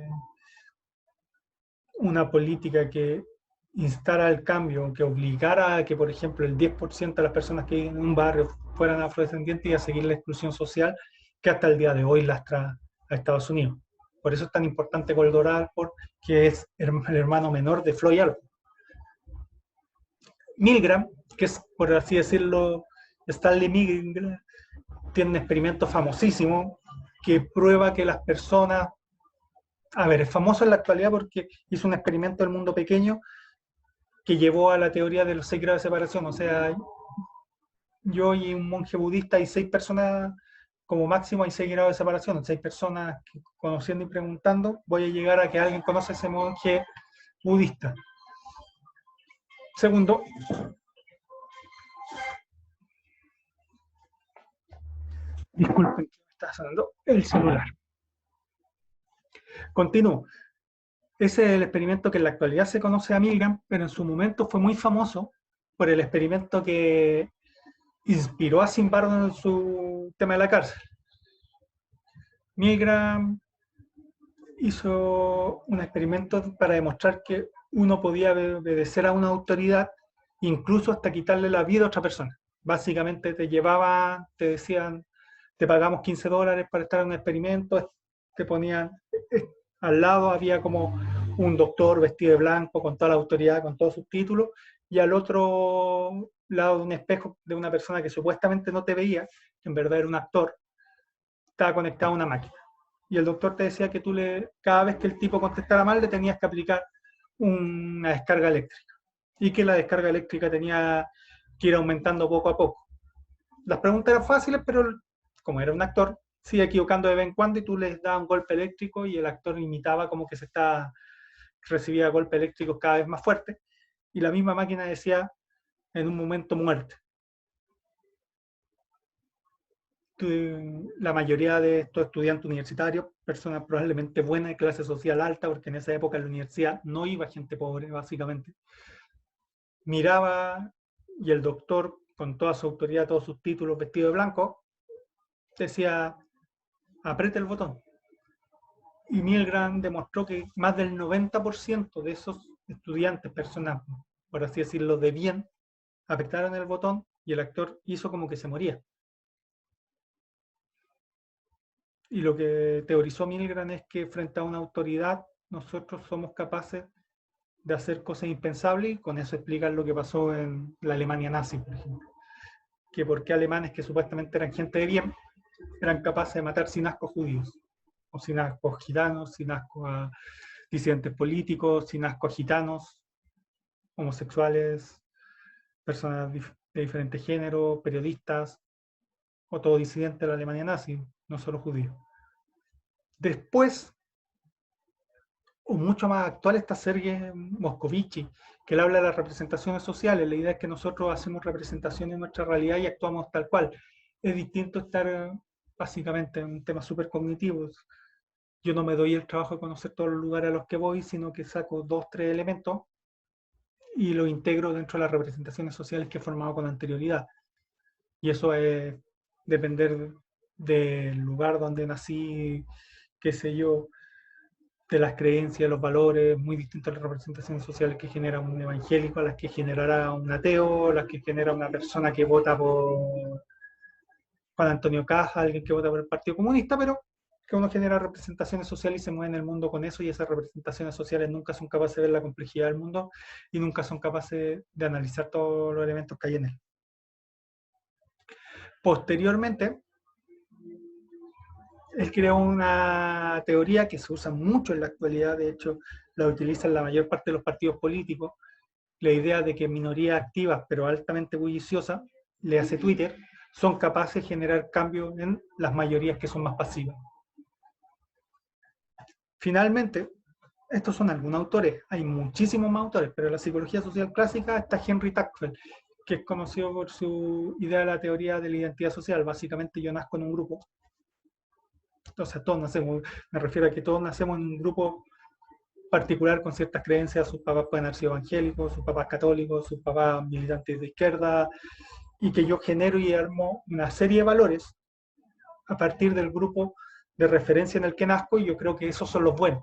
una política que instara el cambio, que obligara a que, por ejemplo, el 10% de las personas que viven en un barrio fueran afrodescendientes y a seguir la exclusión social que hasta el día de hoy lastra a Estados Unidos. Por eso es tan importante Gordon Allport, que es el hermano menor de Floyd Allport. Milgram, que es, por así decirlo, Stanley Milgram, tiene un experimento famosísimo que prueba que las personas, a ver, es famoso en la actualidad porque hizo un experimento del mundo pequeño que llevó a la teoría de los 6 grados de separación. O sea, yo y un monje budista y 6 personas, como máximo hay 6 grados de separación. 6 personas conociendo y preguntando, voy a llegar a que alguien conoce a ese monje budista. Segundo, disculpen que me está sonando el celular. Continúo. Ese es el experimento que en la actualidad se conoce a Milgram, pero en su momento fue muy famoso por el experimento que inspiró a Zimbardo en su tema de la cárcel. Milgram hizo un experimento para demostrar que uno podía obedecer a una autoridad incluso hasta quitarle la vida a otra persona. Básicamente te llevaban, te decían, te pagamos $15 para estar en un experimento, te ponían, al lado había como un doctor vestido de blanco con toda la autoridad, con todos sus títulos, y al otro lado de un espejo de una persona que supuestamente no te veía, que en verdad era un actor, estaba conectado a una máquina. Y el doctor te decía que cada vez que el tipo contestara mal, le tenías que aplicar una descarga eléctrica. Y que la descarga eléctrica tenía que ir aumentando poco a poco. Las preguntas eran fáciles, pero como era un actor, se iba equivocando de vez en cuando y tú les dabas un golpe eléctrico y el actor imitaba como que recibía golpes eléctricos cada vez más fuertes. Y la misma máquina decía en un momento muerte. La mayoría de estos estudiantes universitarios, personas probablemente buenas de clase social alta, porque en esa época en la universidad no iba gente pobre, básicamente, miraba y el doctor, con toda su autoridad, todos sus títulos, vestido de blanco, decía, apriete el botón. Y Milgram demostró que más del 90% de esos estudiantes, personas, por así decirlo, de bien, apretaron el botón y el actor hizo como que se moría. Y lo que teorizó Milgram es que frente a una autoridad nosotros somos capaces de hacer cosas impensables, y con eso explican lo que pasó en la Alemania nazi, por ejemplo. Que por qué alemanes que supuestamente eran gente de bien eran capaces de matar sin asco judíos, o sin asco a gitanos, sin asco a disidentes políticos, sin asco a gitanos, homosexuales, personas de diferentes géneros, periodistas, o todo disidente de la Alemania nazi, no solo judíos. Después, o mucho más actual, está Sergei Moscovici, que él habla de las representaciones sociales. La idea es que nosotros hacemos representaciones de nuestra realidad y actuamos tal cual. Es distinto estar básicamente en un tema súper cognitivo. Yo no me doy el trabajo de conocer todos los lugares a los que voy, sino que saco 2, 3 elementos y los integro dentro de las representaciones sociales que he formado con anterioridad. Y eso es depender del lugar donde nací, qué sé yo, de las creencias, los valores, muy distintas a las representaciones sociales que genera un evangélico, a las que generará un ateo, las que genera una persona que vota por Juan Antonio Caja, alguien que vota por el Partido Comunista, pero que uno genera representaciones sociales y se mueve en el mundo con eso, y esas representaciones sociales nunca son capaces de ver la complejidad del mundo y nunca son capaces de analizar todos los elementos que hay en él. Posteriormente, él creó una teoría que se usa mucho en la actualidad, de hecho la utilizan la mayor parte de los partidos políticos, la idea de que minorías activas pero altamente bulliciosas, le hace Twitter, son capaces de generar cambios en las mayorías que son más pasivas. Finalmente, estos son algunos autores, hay muchísimos más autores, pero en la psicología social clásica está Henry Tactfel, que es conocido por su idea de la teoría de la identidad social. Básicamente yo nazco en un grupo, o sea, todos nacemos, me refiero a que todos nacemos en un grupo particular con ciertas creencias. Sus papás pueden haber sido evangélicos, sus papás católicos, sus papás militantes de izquierda, y que yo genero y armo una serie de valores a partir del grupo de referencia en el que nazco, y yo creo que esos son los buenos.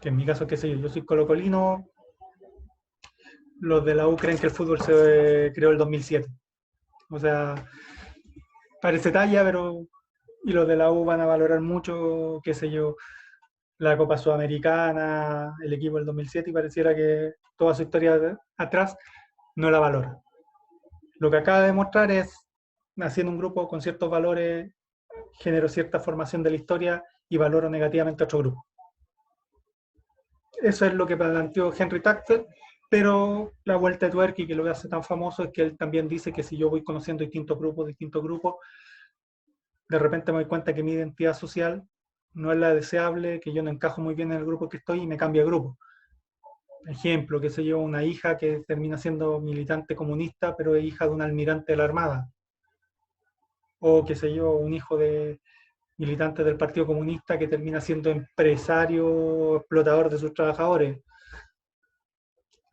Que en mi caso, qué sé yo soy colocolino, los de la U creen que el fútbol se creó el 2007. O sea, parece talla, pero... Y los de la U van a valorar mucho, qué sé yo, la Copa Sudamericana, el equipo del 2007, y pareciera que toda su historia de atrás no la valora. Lo que acaba de mostrar es, haciendo un grupo con ciertos valores, genero cierta formación de la historia y valoro negativamente a otro grupo. Eso es lo que planteó Henry Tactfel, pero la vuelta de tuerca y que lo hace tan famoso es que él también dice que si yo voy conociendo distintos grupos, de repente me doy cuenta que mi identidad social no es la deseable, que yo no encajo muy bien en el grupo que estoy y me cambio de grupo. Ejemplo, que sé yo, una hija que termina siendo militante comunista, pero es hija de un almirante de la Armada. O, qué sé yo, un hijo de militante del Partido Comunista que termina siendo empresario, explotador de sus trabajadores.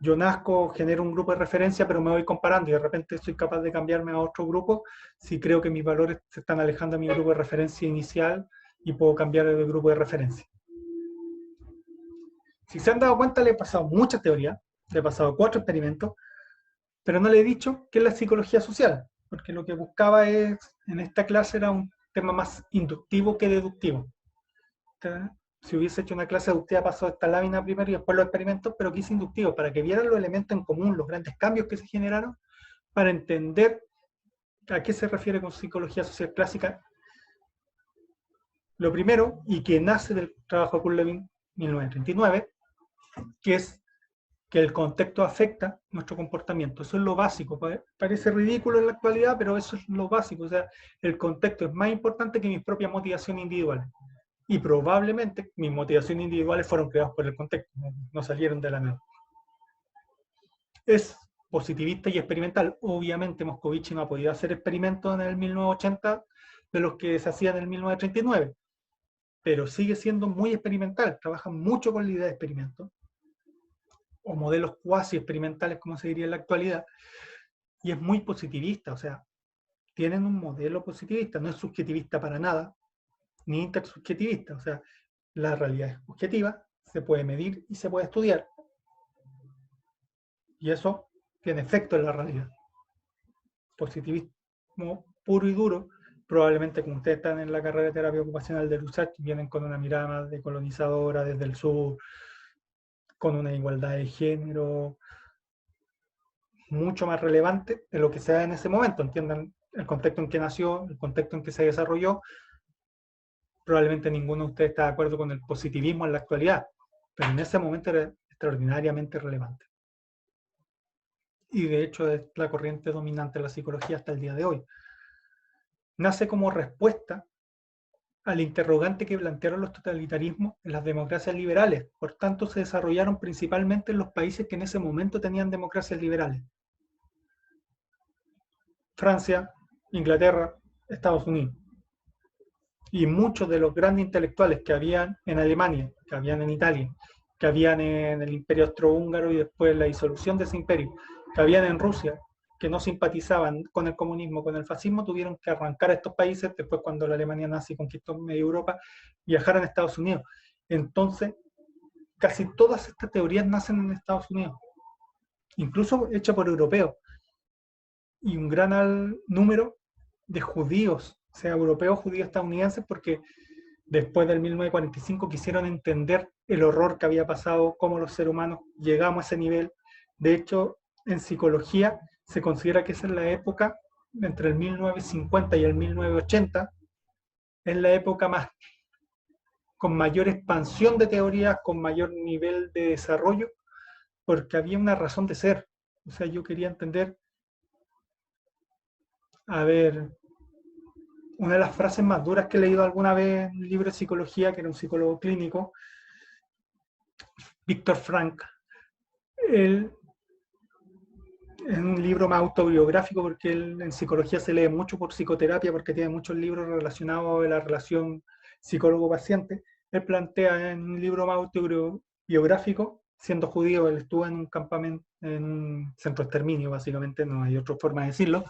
Yo nazco, genero un grupo de referencia, pero me voy comparando y de repente soy capaz de cambiarme a otro grupo si creo que mis valores se están alejando de mi grupo de referencia inicial y puedo cambiar de grupo de referencia. Si se han dado cuenta, le he pasado muchas teorías, le he pasado 4 experimentos, pero no le he dicho qué es la psicología social, porque lo que buscaba en esta clase era un tema más inductivo que deductivo. Si hubiese hecho una clase deductiva, pasó esta lámina primero y después los experimentos, pero quise inductivo, para que vieran los elementos en común, los grandes cambios que se generaron, para entender a qué se refiere con psicología social clásica. Lo primero, y que nace del trabajo de Kuhn-Levin 1939, que es que el contexto afecta nuestro comportamiento. Eso es lo básico. Parece ridículo en la actualidad, pero eso es lo básico. O sea, el contexto es más importante que mis propias motivaciones individuales. Y probablemente mis motivaciones individuales fueron creadas por el contexto, no salieron de la nada. Es positivista y experimental. Obviamente Moscovici no ha podido hacer experimentos en el 1980 de los que se hacían en el 1939, pero sigue siendo muy experimental. Trabaja mucho con la idea de experimento, o modelos cuasi experimentales, como se diría en la actualidad, y es muy positivista. O sea, tienen un modelo positivista, no es subjetivista para nada, ni intersubjetivista. O sea, la realidad es objetiva, se puede medir y se puede estudiar. Y eso tiene efecto en la realidad. Positivismo puro y duro, probablemente como ustedes están en la carrera de terapia ocupacional de Lusác, vienen con una mirada más decolonizadora desde el sur, con una igualdad de género mucho más relevante de lo que se da en ese momento. Entiendan el contexto en que nació, el contexto en que se desarrolló. Probablemente ninguno de ustedes está de acuerdo con el positivismo en la actualidad, pero en ese momento era extraordinariamente relevante. Y de hecho es la corriente dominante de la psicología hasta el día de hoy. Nace como respuesta al interrogante que plantearon los totalitarismos en las democracias liberales. Por tanto, se desarrollaron principalmente en los países que en ese momento tenían democracias liberales. Francia, Inglaterra, Estados Unidos. Y muchos de los grandes intelectuales que habían en Alemania, que habían en Italia, que habían en el Imperio Austrohúngaro y después la disolución de ese imperio, que habían en Rusia, que no simpatizaban con el comunismo, con el fascismo, tuvieron que arrancar a estos países después cuando la Alemania nazi conquistó media Europa, viajaron a Estados Unidos. Entonces, casi todas estas teorías nacen en Estados Unidos, incluso hechas por europeos. Y un gran número de judíos, sea europeos, judíos, estadounidenses, porque después del 1945 quisieron entender el horror que había pasado, cómo los seres humanos llegamos a ese nivel. De hecho, en psicología se considera que esa es la época, entre el 1950 y el 1980, es la época más con mayor expansión de teorías, con mayor nivel de desarrollo, porque había una razón de ser. O sea, yo quería entender, a ver, una de las frases más duras que he leído alguna vez en un libro de psicología, que era un psicólogo clínico, Víctor Frank, él, en un libro más autobiográfico, porque él en psicología se lee mucho por psicoterapia, porque tiene muchos libros relacionados a la relación psicólogo-paciente, él plantea en un libro más autobiográfico, siendo judío, él estuvo en un campamento, en un centro de exterminio, básicamente, no hay otra forma de decirlo,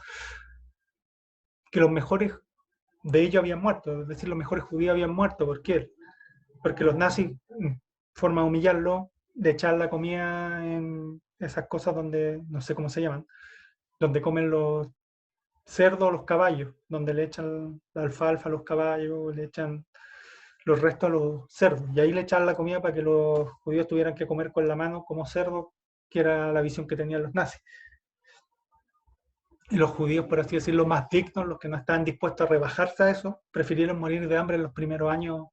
que los mejores de ellos habían muerto, es decir, los mejores judíos habían muerto. ¿Por qué? Porque los nazis, forma de humillarlo, de echar la comida en esas cosas donde, no sé cómo se llaman, donde comen los cerdos o los caballos, donde le echan la alfalfa a los caballos, le echan los restos a los cerdos. Y ahí le echaban la comida para que los judíos tuvieran que comer con la mano como cerdos, que era la visión que tenían los nazis. Y los judíos, por así decirlo, más dignos, los que no estaban dispuestos a rebajarse a eso, prefirieron morir de hambre en los primeros años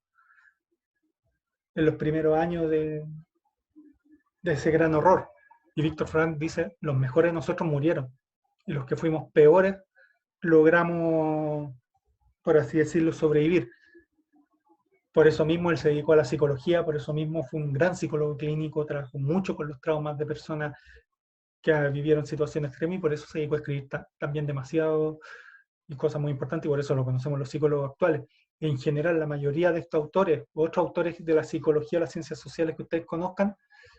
de ese gran horror. Y Víctor Frank dice, los mejores de nosotros murieron, y los que fuimos peores logramos, por así decirlo, sobrevivir. Por eso mismo él se dedicó a la psicología, por eso mismo fue un gran psicólogo clínico, trabajó mucho con los traumas de personas que vivieron situaciones extremas, y por eso se dedicó a escribir también demasiado y cosas muy importantes, y por eso lo conocemos los psicólogos actuales. En general, la mayoría de estos autores, otros autores de la psicología, las ciencias sociales que ustedes conozcan,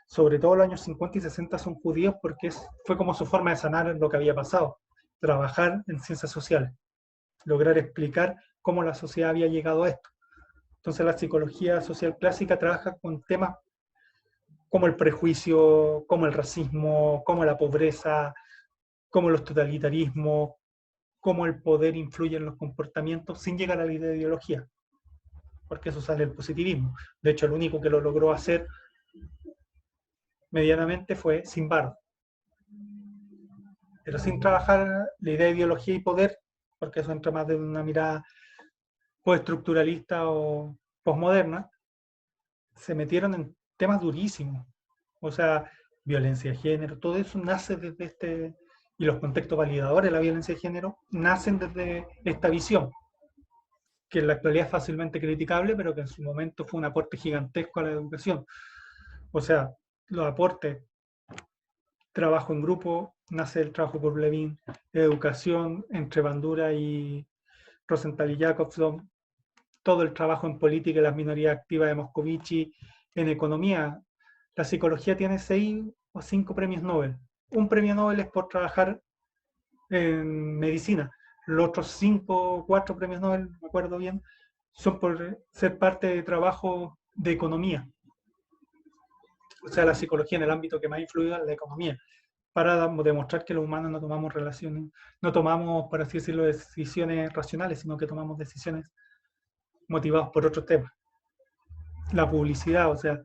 sobre todo los años 50 y 60, son judíos porque fue como su forma de sanar lo que había pasado, trabajar en ciencias sociales, lograr explicar cómo la sociedad había llegado a esto. Entonces la psicología social clásica trabaja con temas como el prejuicio, como el racismo, como la pobreza, como los totalitarismos, cómo el poder influye en los comportamientos sin llegar a la ideología, porque eso sale el positivismo. De hecho, el único que lo logró hacer medianamente fue Zimbardo, pero sin trabajar la idea de ideología y poder, porque eso entra más de una mirada postestructuralista o postmoderna, se metieron en temas durísimos. O sea, violencia de género, todo eso nace desde y los contextos validadores de la violencia de género nacen desde esta visión, que en la actualidad es fácilmente criticable, pero que en su momento fue un aporte gigantesco a la educación. O sea, los aportes, trabajo en grupo, nace el trabajo por Levin, educación entre Bandura y Rosenthal y Jacobson, todo el trabajo en política y las minorías activas de Moscovici, en economía. La psicología tiene 6 o 5 premios Nobel. Un premio Nobel es por trabajar en medicina. Los otros 5 o 4 premios Nobel, me acuerdo bien, son por ser parte de trabajo de economía. O sea, la psicología en el ámbito que más ha influido es la economía. para demostrar que los humanos no tomamos relaciones, no tomamos, por así decirlo, decisiones racionales, sino que tomamos decisiones motivadas por otros temas. La publicidad, o sea,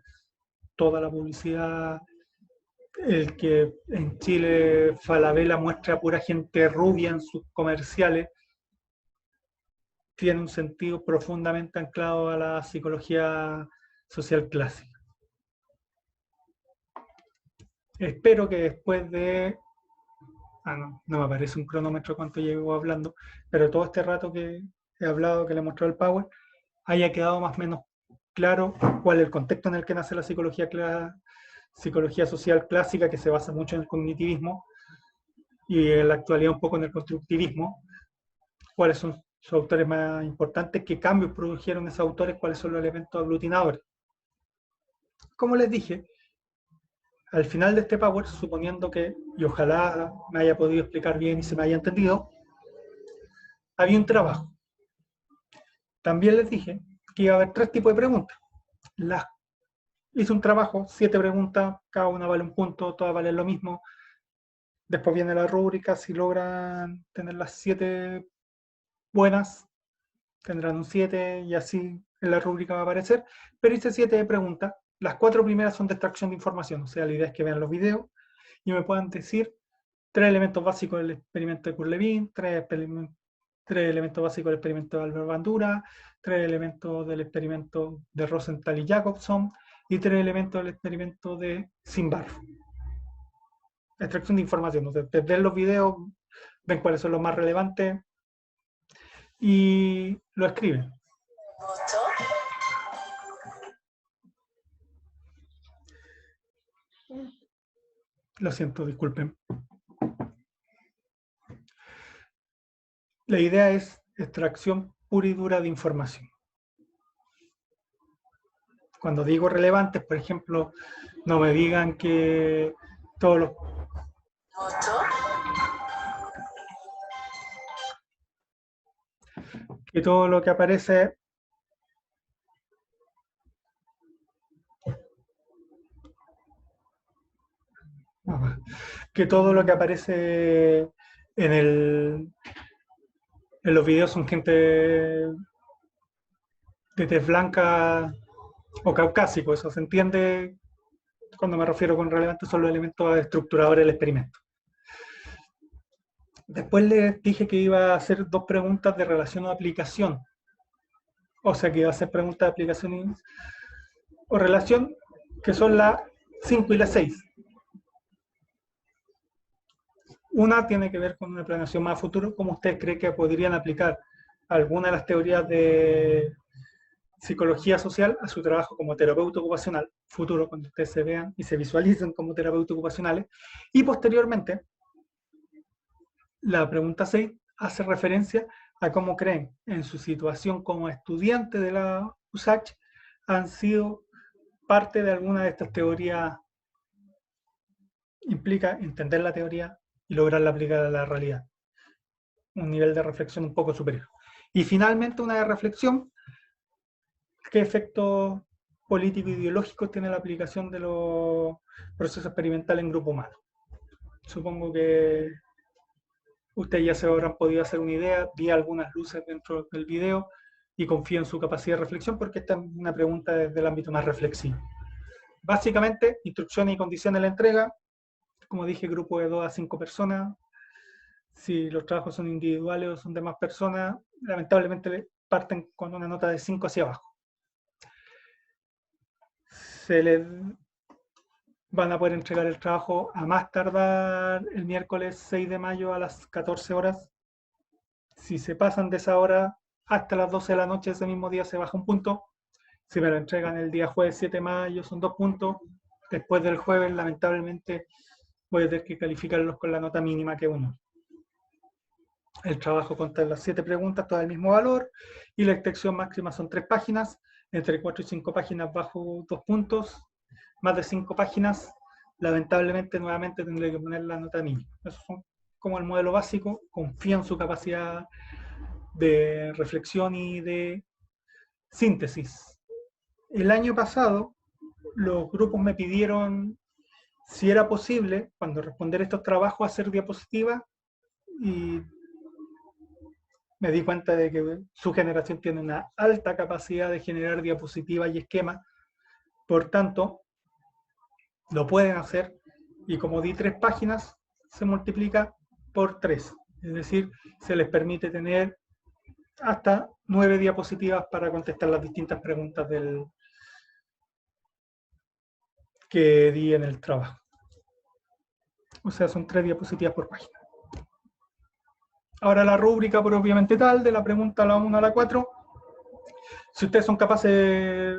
toda la publicidad, el que en Chile Falabella muestra a pura gente rubia en sus comerciales, tiene un sentido profundamente anclado a la psicología social clásica. Espero que después de... no me aparece un cronómetro cuánto llevo hablando, pero todo este rato que he hablado, que le he mostrado el Power, haya quedado más o menos claro cuál es el contexto en el que nace la psicología social clásica, que se basa mucho en el cognitivismo, y en la actualidad un poco en el constructivismo, cuáles son sus autores más importantes, qué cambios produjeron esos autores, cuáles son los elementos aglutinadores. Como les dije, al final de este Power, suponiendo que, y ojalá me haya podido explicar bien y se me haya entendido, había un trabajo. También les dije que iba a haber 3 tipos de preguntas. Hice un trabajo, 7 preguntas, cada una vale un punto, todas valen lo mismo. Después viene la rúbrica, si logran tener las 7 buenas, tendrán un 7 y así en la rúbrica va a aparecer. Pero hice 7 preguntas. Las 4 primeras son de extracción de información, o sea, la idea es que vean los videos y me puedan decir 3 elementos básicos del experimento de Kurlevin, 3 elementos básicos del experimento de Albert Bandura, 3 elementos del experimento de Rosenthal y Jacobson y 3 elementos del experimento de Simbar. Extracción de información. Ustedes ven los videos, ven cuáles son los más relevantes y lo escriben. Lo siento, disculpen. La idea es extracción pura y dura de información. Cuando digo relevantes, por ejemplo, no me digan que todos los... que todo lo que aparece en los videos son gente de tez blanca o caucásico, eso se entiende cuando me refiero con relevantes, son los elementos estructuradores del experimento. Después les dije que iba a hacer 2 preguntas de relación o aplicación. O sea que iba a hacer preguntas de aplicación o relación, que son las 5 y las 6. Una tiene que ver con una planeación más a futuro, cómo ustedes creen que podrían aplicar alguna de las teorías de psicología social a su trabajo como terapeuta ocupacional, futuro, cuando ustedes se vean y se visualicen como terapeutas ocupacionales. Y posteriormente, la pregunta 6 hace referencia a cómo creen en su situación como estudiante de la USACH han sido parte de alguna de estas teorías. Implica entender la teoría y lograrla aplicar a la realidad. Un nivel de reflexión un poco superior. Y finalmente una de reflexión, ¿qué efectos políticos e ideológicos tiene la aplicación de los procesos experimentales en grupo humano? Supongo que ustedes ya se habrán podido hacer una idea, vi algunas luces dentro del video y confío en su capacidad de reflexión porque esta es una pregunta desde el ámbito más reflexivo. Básicamente, instrucciones y condiciones de la entrega, como dije, grupo de 2 a 5 personas. Si los trabajos son individuales o son de más personas, lamentablemente parten con una nota de 5 hacia abajo. Se les van a poder entregar el trabajo a más tardar el miércoles 6 de mayo a las 14 horas. Si se pasan de esa hora hasta las 12 de la noche ese mismo día se baja un punto. Si me lo entregan el día jueves 7 de mayo son 2 puntos. Después del jueves, lamentablemente, voy a tener que calificarlos con la nota mínima que 1. El trabajo consta de las 7 preguntas, todo el mismo valor, y la extensión máxima son 3 páginas, entre 4 y 5 páginas bajo 2 puntos, más de 5 páginas, lamentablemente nuevamente tendré que poner la nota mínima. Eso es como el modelo básico, confío en su capacidad de reflexión y de síntesis. El año pasado, los grupos me pidieron si era posible, cuando responder estos trabajos, hacer diapositivas, y me di cuenta de que su generación tiene una alta capacidad de generar diapositivas y esquemas, por tanto, lo pueden hacer, y como di 3 páginas, se multiplica por 3, es decir, se les permite tener hasta 9 diapositivas para contestar las distintas preguntas que di en el trabajo. O sea, son 3 diapositivas por página. Ahora la rúbrica propiamente tal, de la pregunta a la 1 a la 4. Si ustedes son capaces de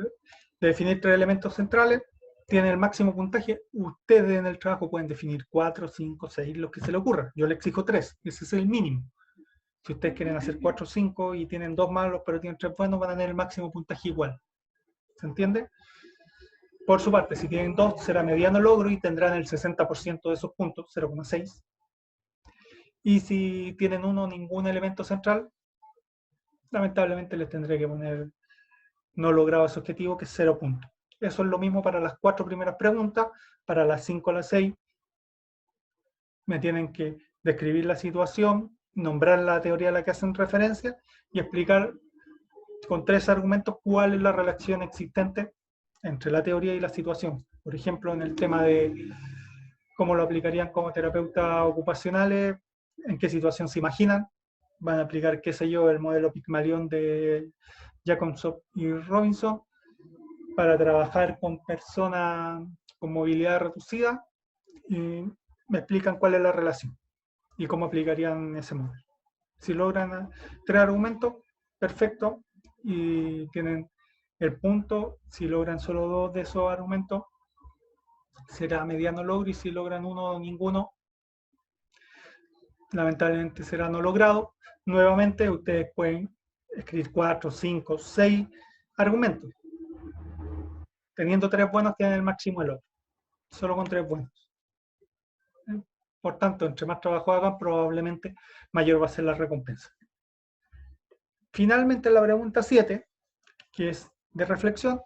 definir 3 elementos centrales, tienen el máximo puntaje. Ustedes en el trabajo pueden definir 4, 5, 6, lo que se les ocurra. Yo les exijo 3, ese es el mínimo. Si ustedes quieren hacer 4 o 5 y tienen 2 malos, pero tienen 3 buenos, van a tener el máximo puntaje igual. ¿Se entiende? Por su parte, si tienen 2, será mediano logro y tendrán el 60% de esos puntos, 0,6. Y si tienen 1, ningún elemento central, lamentablemente les tendré que poner no logrado ese objetivo, que es 0 puntos. Eso es lo mismo para las 4 primeras preguntas. Para las 5 o las 6, me tienen que describir la situación, nombrar la teoría a la que hacen referencia y explicar con 3 argumentos cuál es la relación existente entre la teoría y la situación. Por ejemplo, en el tema de cómo lo aplicarían como terapeutas ocupacionales, en qué situación se imaginan, van a aplicar, qué sé yo, el modelo Pygmalion de Jacobson y Robinson para trabajar con personas con movilidad reducida, y me explican cuál es la relación y cómo aplicarían ese modelo. Si logran 3 argumentos, perfecto, y tienen el punto. Si logran solo 2 de esos argumentos, será mediano logro, y si logran 1 o ninguno, lamentablemente será no logrado. Nuevamente, ustedes pueden escribir 4, 5, 6 argumentos. Teniendo 3 buenos, tienen el máximo del otro. Solo con 3 buenos. Por tanto, entre más trabajo hagan, probablemente mayor va a ser la recompensa. Finalmente, la pregunta 7, que es de reflexión,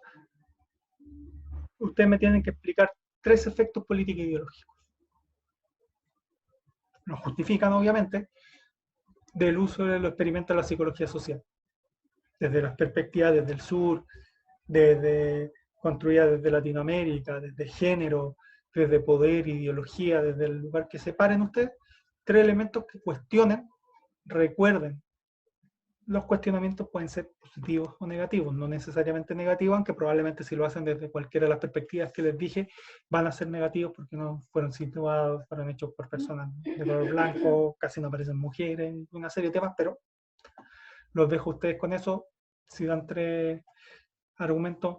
ustedes me tienen que explicar 3 efectos políticos e ideológicos. Los justifican, obviamente, del uso de los experimentos de la psicología social. Desde las perspectivas desde el sur, desde construida desde Latinoamérica, desde género, desde poder, ideología, desde el lugar que separen ustedes, 3 elementos que cuestionen, recuerden. Los cuestionamientos pueden ser positivos o negativos, no necesariamente negativos, aunque probablemente si lo hacen desde cualquiera de las perspectivas que les dije, van a ser negativos porque no fueron situados, fueron hechos por personas de color blanco, casi no aparecen mujeres, una serie de temas, pero los dejo a ustedes con eso. Si dan 3 argumentos,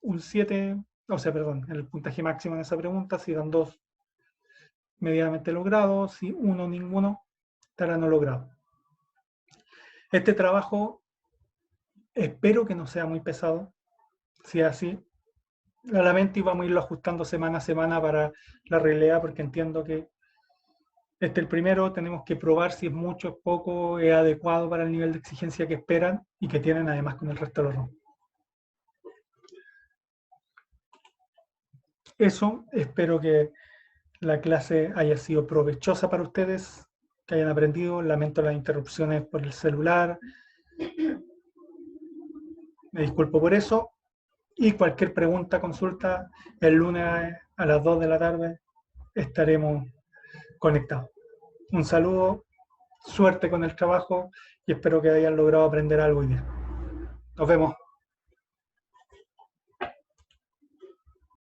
un 7, o sea, perdón, el puntaje máximo en esa pregunta. Si dan 2, medianamente logrado. Si 1, ninguno, estará no logrado. Este trabajo espero que no sea muy pesado. Si es así, lo lamento, y vamos a irlo ajustando semana a semana para la realidad, porque entiendo que el primero tenemos que probar si es mucho, es poco, es adecuado para el nivel de exigencia que esperan y que tienen además con el resto de los ramos. Eso, espero que la clase haya sido provechosa para ustedes, que hayan aprendido. Lamento las interrupciones por el celular. Me disculpo por eso. Y cualquier pregunta, consulta, el lunes a las 2 de la tarde estaremos conectados. Un saludo, suerte con el trabajo y espero que hayan logrado aprender algo hoy día. Nos vemos.